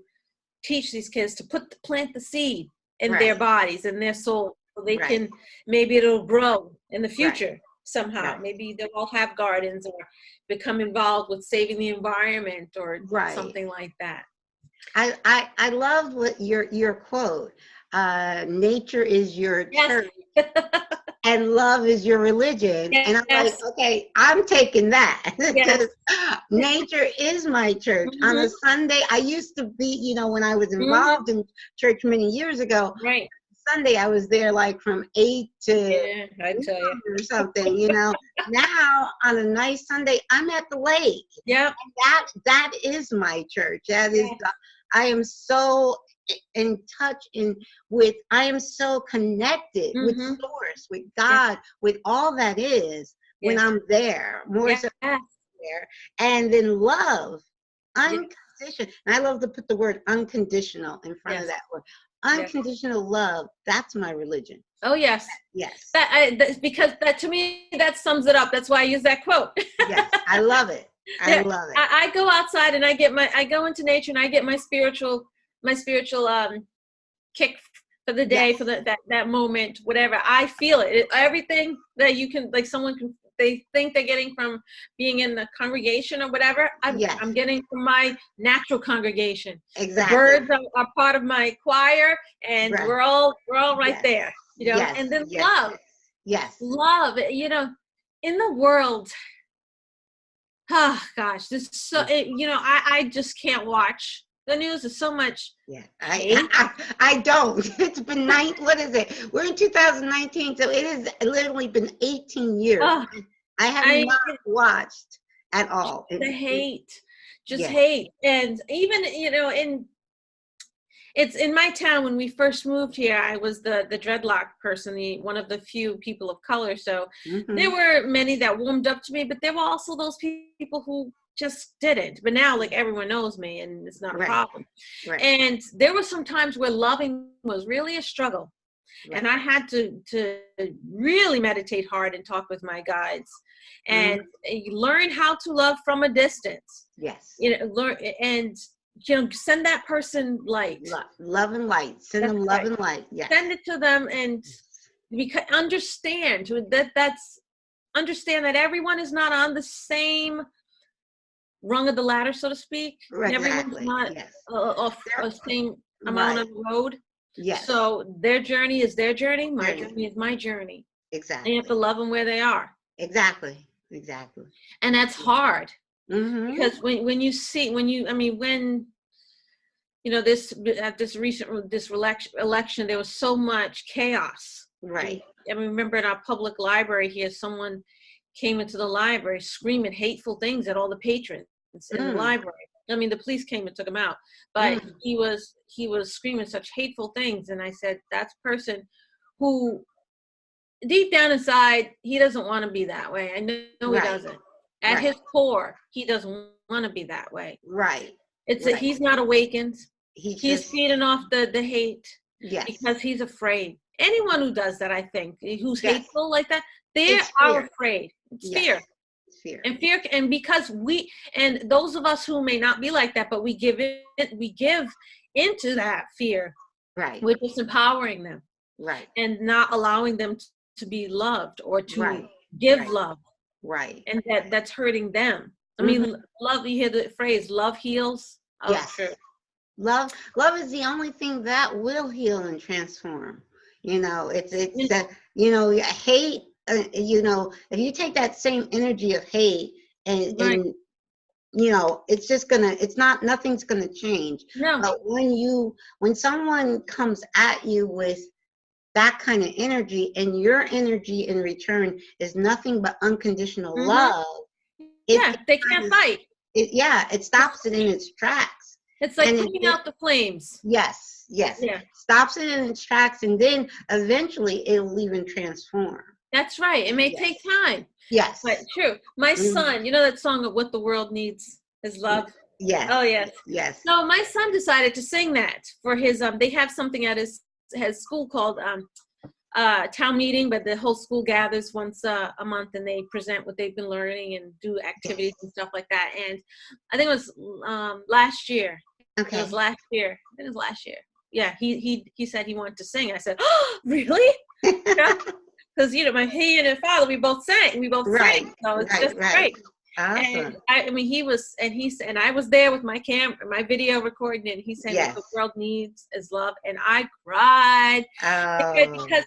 teach these kids to plant the seed in their bodies and their soul, so they can, maybe it'll grow in the future somehow. Maybe they'll all have gardens or become involved with saving the environment or something like that. I love what your quote. Nature is your church. And love is your religion. And I'm like, okay, I'm taking that. Because nature is my church. On a Sunday, I used to be, when I was involved in church many years ago, Sunday I was there like from 8 to I tell you. or something, Now on a nice Sunday, I'm at the lake. Yep. And that is my church. That is, I am so in touch I am so connected with source, with God, with all that is when I'm there, more so there. And then love, unconditional. And I love to put the word unconditional in front of that word. Unconditional love, that's my religion. Oh, yes. Yes. Because that, to me, that sums it up. That's why I use that quote. Yes, I love it. I love it. I go outside and I go into nature and I get my spiritual kick for the day, for that moment, whatever. I feel it. Everything that you can, like they think they're getting from being in the congregation or whatever, I'm getting from my natural congregation. Exactly. Birds are part of my choir, and we're all right there, and then love. Yes. Love, in the world, oh gosh, this is so, I just can't watch the news. Is so much. Yeah, I don't. It's been what is it? We're in 2019, so it has literally been 18 years. Oh, I have not watched at all. The hate, hate, and even it's in my town. When we first moved here, I was the dreadlock person, one of the few people of color. So there were many that warmed up to me, but there were also those people who just didn't. But now, like, everyone knows me, and it's not a problem. And there were some times where loving was really a struggle, and I had to really meditate hard and talk with my guides, and learn how to love from a distance. Yes. Learn and send that person light. Love and light. Send them love and light. Yes. Send it to them, and understand that everyone is not on the same rung of the ladder, so to speak. Everyone's not a same amount of road. Yes. So their journey is their journey. My journey is my journey. Exactly. And you have to love them where they are. Exactly. And that's hard. Because when this election, there was so much chaos. Right. I remember in our public library here, someone came into the library screaming hateful things at all the patrons in the library. I mean, the police came and took him out, but he was screaming such hateful things. And I said, that's a person who deep down inside, he doesn't want to be that way. I know he doesn't. At his core, he doesn't want to be that way. Right. It's right. he's not awakened. He's He's feeding off the hate. Yes. Because he's afraid. Anyone who does that, I think, who's Yes. hateful like that, they are afraid. It's fear. It's fear. And fear, and because and those of us who may not be like that, but we give into that fear. Right. We're just empowering them. Right. And not allowing them to be loved or to give Right. love. Right. And that's hurting them. I mean, love, you hear the phrase, love heals. Oh, yes. True. Love is the only thing that will heal and transform. You know, it's that, you know, hate, you know, if you take that same energy of hate and you know, it's just nothing's gonna change. No. But when someone comes at you with that kind of energy, and your energy in return is nothing but unconditional love, they can't fight. It stops it in its tracks. It's like putting out the flames. Yes. Yeah. Stops it in its tracks, and then eventually it'll even transform. That's right. It may take time. Yes. But true. My son, you know that song of What the World Needs is Love? Yes. Oh, yes. Yes. No, my son decided to sing that for his, they have something at his school called town meeting, but the whole school gathers once a month and they present what they've been learning and do activities and stuff like that. And I think it was last year. Okay. It was last year. I think it was last year. Yeah, he said he wanted to sing. I said, oh, really? Because you know, he and his father, we both sang. Sang. So it's just great. Awesome. And I mean, and I was there with my camera, my video recording it. And he said, "What the world needs is love," and I cried because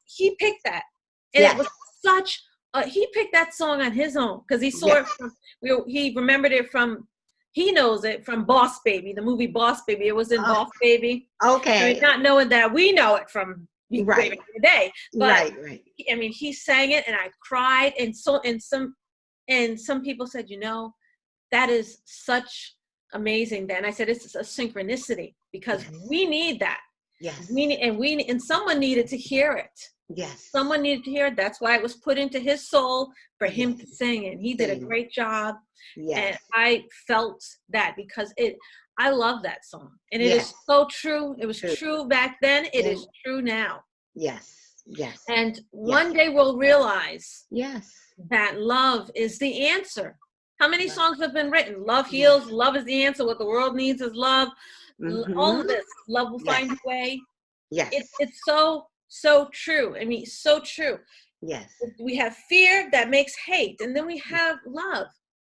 he picked that, and it was such. He picked that song on his own because he saw it from. He remembered it from. He knows it from Boss Baby, the movie Boss Baby. It was in Boss Baby. Okay. I mean, not knowing that we know it from back in the day, but I mean, he sang it, and I cried, and some people said, you know, that is such amazing. Then I said, it's a synchronicity because we need that. Yes. And someone needed to hear it. Yes. Someone needed to hear it. That's why it was put into his soul for him to sing it. He did a great job. Yes. And I felt that because I love that song. And it is so true. It was true back then. It is true now. Yes. Yes. And one day we'll realize that love is the answer. How many songs have been written? Love heals. Love is the answer. What the world needs is love. All of this. Love will find a way. Yes. It's so true. I mean, so true. Yes. We have fear that makes hate. And then we have love.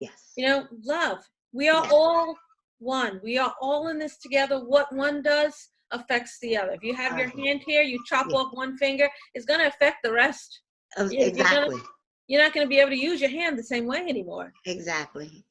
Yes. You know, love. We are all one. We are all in this together. What one does affects the other. If you have your hand here, you chop off one finger, it's going to affect the rest. Exactly. You're not going to be able to use your hand the same way anymore. Exactly.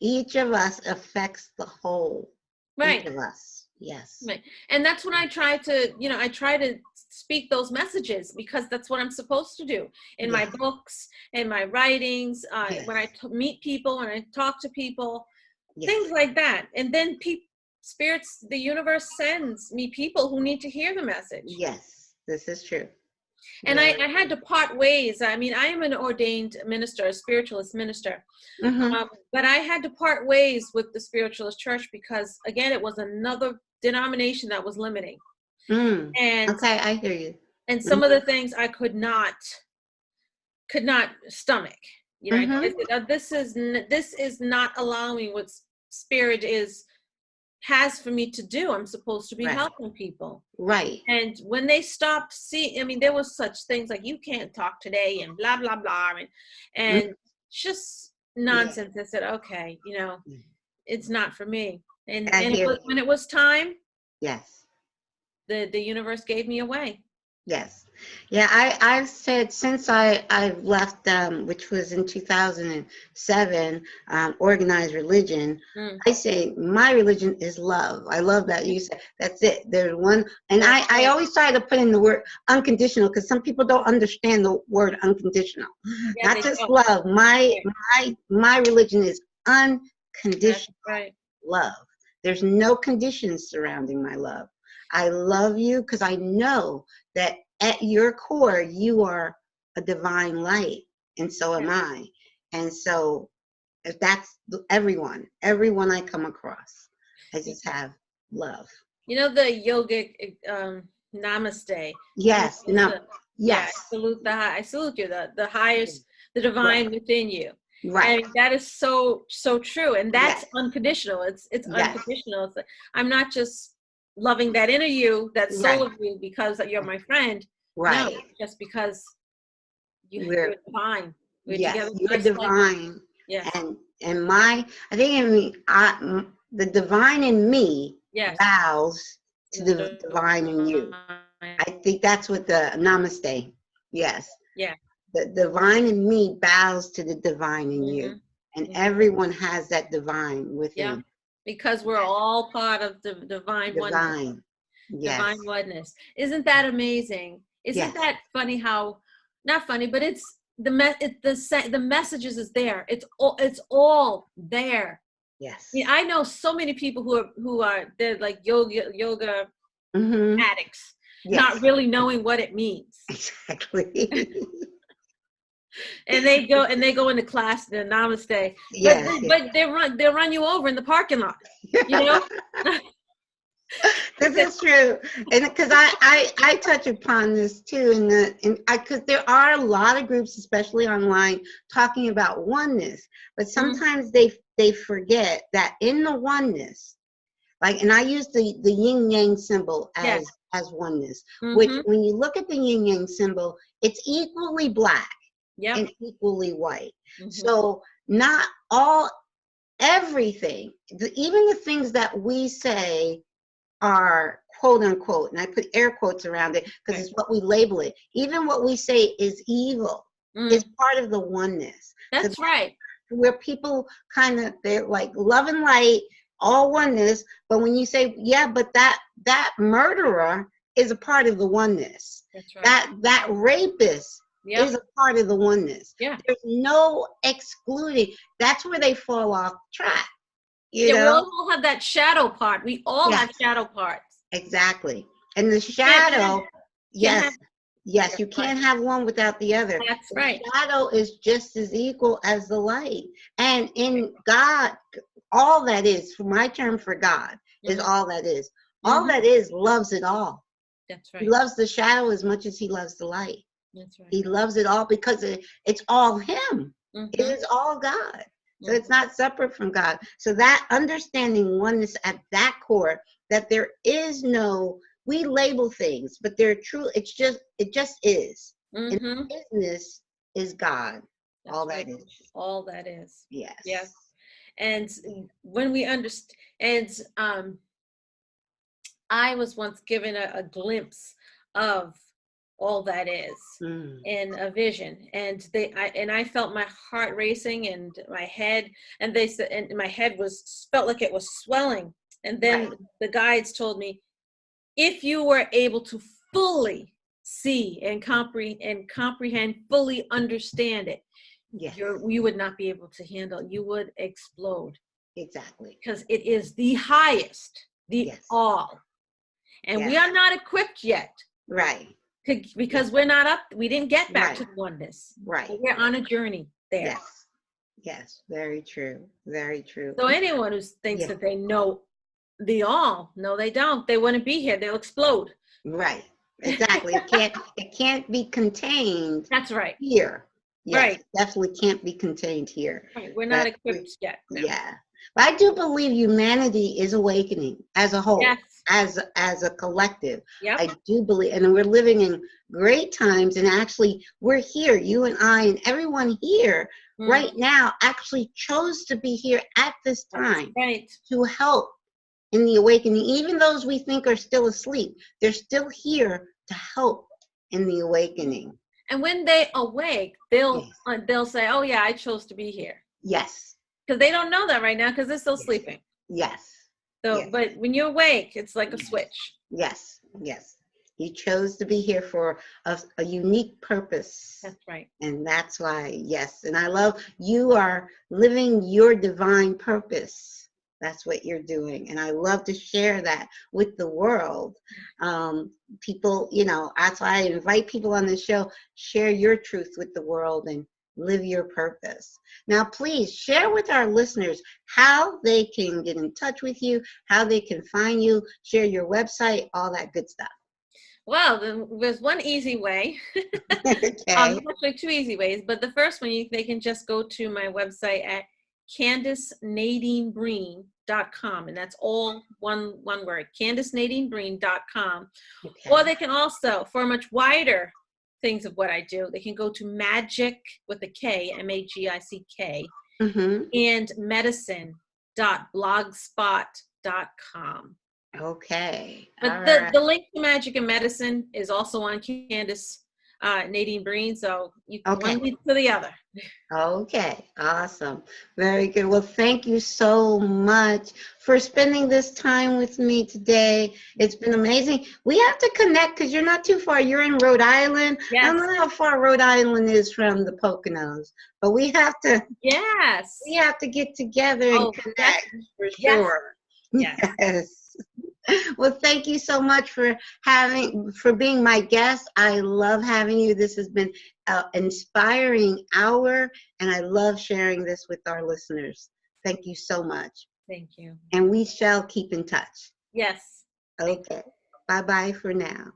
Each of us affects the whole. Right. Each of us. Yes. Right. And that's when I try to speak those messages because that's what I'm supposed to do in my books and my writings, when I meet people, when I talk to people, things like that. And then spirits, the universe sends me people who need to hear the message. Yes, this is true. And I had to part ways. I mean, I am an ordained minister, a spiritualist minister, but I had to part ways with the spiritualist church because, again, it was another denomination that was limiting. And okay, I hear you. And some of the things I could not stomach. You know, this is not allowing what spirit has for me to do. I'm supposed to be helping people. Right. And when they stopped I mean, there was such things like you can't talk today and blah, blah, blah. And just nonsense. I said, okay, you know, it's not for me. And when it was time, the universe gave me away. Yes. Yeah, I've said since I've left, which was in 2007, organized religion, I say my religion is love. I love that. You said that's it. There's one, and I always try to put in the word unconditional because some people don't understand the word unconditional. Not just love. My religion is unconditional love. There's no conditions surrounding my love. I love you because I know that at your core, you are a divine light, and so am I. And so if that's everyone I come across, I just have love. You know the yogic namaste. Yes. No. Yeah, Yes. I salute you, the highest, the divine Right. within you. Right. And that is so true. And that's Yes. unconditional. It's Yes. unconditional. It's like, I'm not just loving that inner you, that soul Right. of you because you're my friend. No, Right. just because you're We're divine. We're yes, together you're just like, divine. yes, And I think in me, the divine in me yes. bows to the The divine in you. divine. I think that's what the namaste. Yes. Yeah. The divine in me bows to the divine in you. And Mm-hmm. everyone has that divine Yeah. within. Because we're all part of the divine oneness. Divine. Yes. Divine oneness. Isn't that amazing? Isn't Yes. that funny how, not funny, but it's the messages is there. It's all there. Yes. I mean, I know so many people they're like yoga Mm-hmm. addicts, Yes. not really knowing what it means. Exactly. And they go into class, the namaste, Yes. but they'll run you over in the parking lot, you know. This is true, and because I touch upon this too, because there are a lot of groups, especially online, talking about oneness, but sometimes they forget that in the oneness, like, and I use the yin yang symbol as oneness, which when you look at the yin yang symbol, it's equally black and equally white. So not everything, even the things that we say are quote unquote, and I put air quotes around it because it's what we label it. Even what we say is evil is part of the oneness. That's right. Where people they're like love and light, all oneness, but when you say, yeah, but that murderer is a part of the oneness. That's right. That rapist is a part of the oneness. Yeah. There's no excluding. That's where they fall off track. We all have that shadow part. We all have shadow parts. Exactly. And the shadow, yes, you can't have one without the other. That's right. The shadow is just as equal as the light. And in God, all that is, for my term for God, is all that is. All that is loves it all. That's right. He loves the shadow as much as he loves the light. That's right. He loves it all because it's all him. It is all God. So it's not separate from God. So that understanding oneness at that core, that there is no, we label things, but they're true. It just is. And business is God. That's all right. that is. All that is. Yes. Yes. And when we understand, and I was once given a glimpse of all that is in a vision, and I felt my heart racing and my head, and they said, and my head felt like it was swelling, and then the guides told me, if you were able to fully see and comprehend, fully understand it, you would not be able to handle, you would explode. Exactly. Because it is the highest, all. And we are not equipped yet. Right. Because we're not up, we didn't get back to the oneness. Right. But we're on a journey there. Yes. Yes. Very true. Very true. So anyone who thinks that they know the all, no, they don't. They wouldn't be here. They'll explode. Right. Exactly. It can't be contained. That's right. Here. Yes, right. Definitely can't be contained here. Right. We're not equipped yet. No. Yeah. But I do believe humanity is awakening as a whole. Yes. As a collective. Yep. I do believe, and we're living in great times, and actually we're here, you and I and everyone here right now actually chose to be here at this time to help in the awakening. Even those we think are still asleep, they're still here to help in the awakening. And when they awake, they'll say, oh yeah, I chose to be here. Yes. Because they don't know that right now because they're still sleeping. Yes. So, but when you awake, it's like a switch. Yes. Yes. You chose to be here for a unique purpose. That's right. And that's why, yes. And I love you are living your divine purpose. That's what you're doing. And I love to share that with the world. People, that's why I invite people on the show, share your truth with the world and live your purpose. Now, please share with our listeners how they can get in touch with you, how they can find you, share your website, all that good stuff. Well, there's one easy way. Okay. Actually, two easy ways, but the first one, they can just go to my website at CandaceNadineBreen.com, and that's all one word, CandaceNadineBreen.com. Okay. Or they can also, for a much wider things of what I do, they can go to Magic with a K, MAGICK, and medicine.blogspot.com. Okay. But the link to Magic and Medicine is also on Candace Nadine Breen, so one leads to the other. Okay, awesome. Very good. Well, thank you so much for spending this time with me today. It's been amazing. We have to connect because you're not too far. You're in Rhode Island. Yes. I don't know how far Rhode Island is from the Poconos, but we have to. Yes. We have to get together and connect for sure. Yes. Yes. Well, thank you so much for being my guest. I love having you. This has been an inspiring hour, and I love sharing this with our listeners. Thank you so much. Thank you. And we shall keep in touch. Yes. Okay. Bye-bye for now.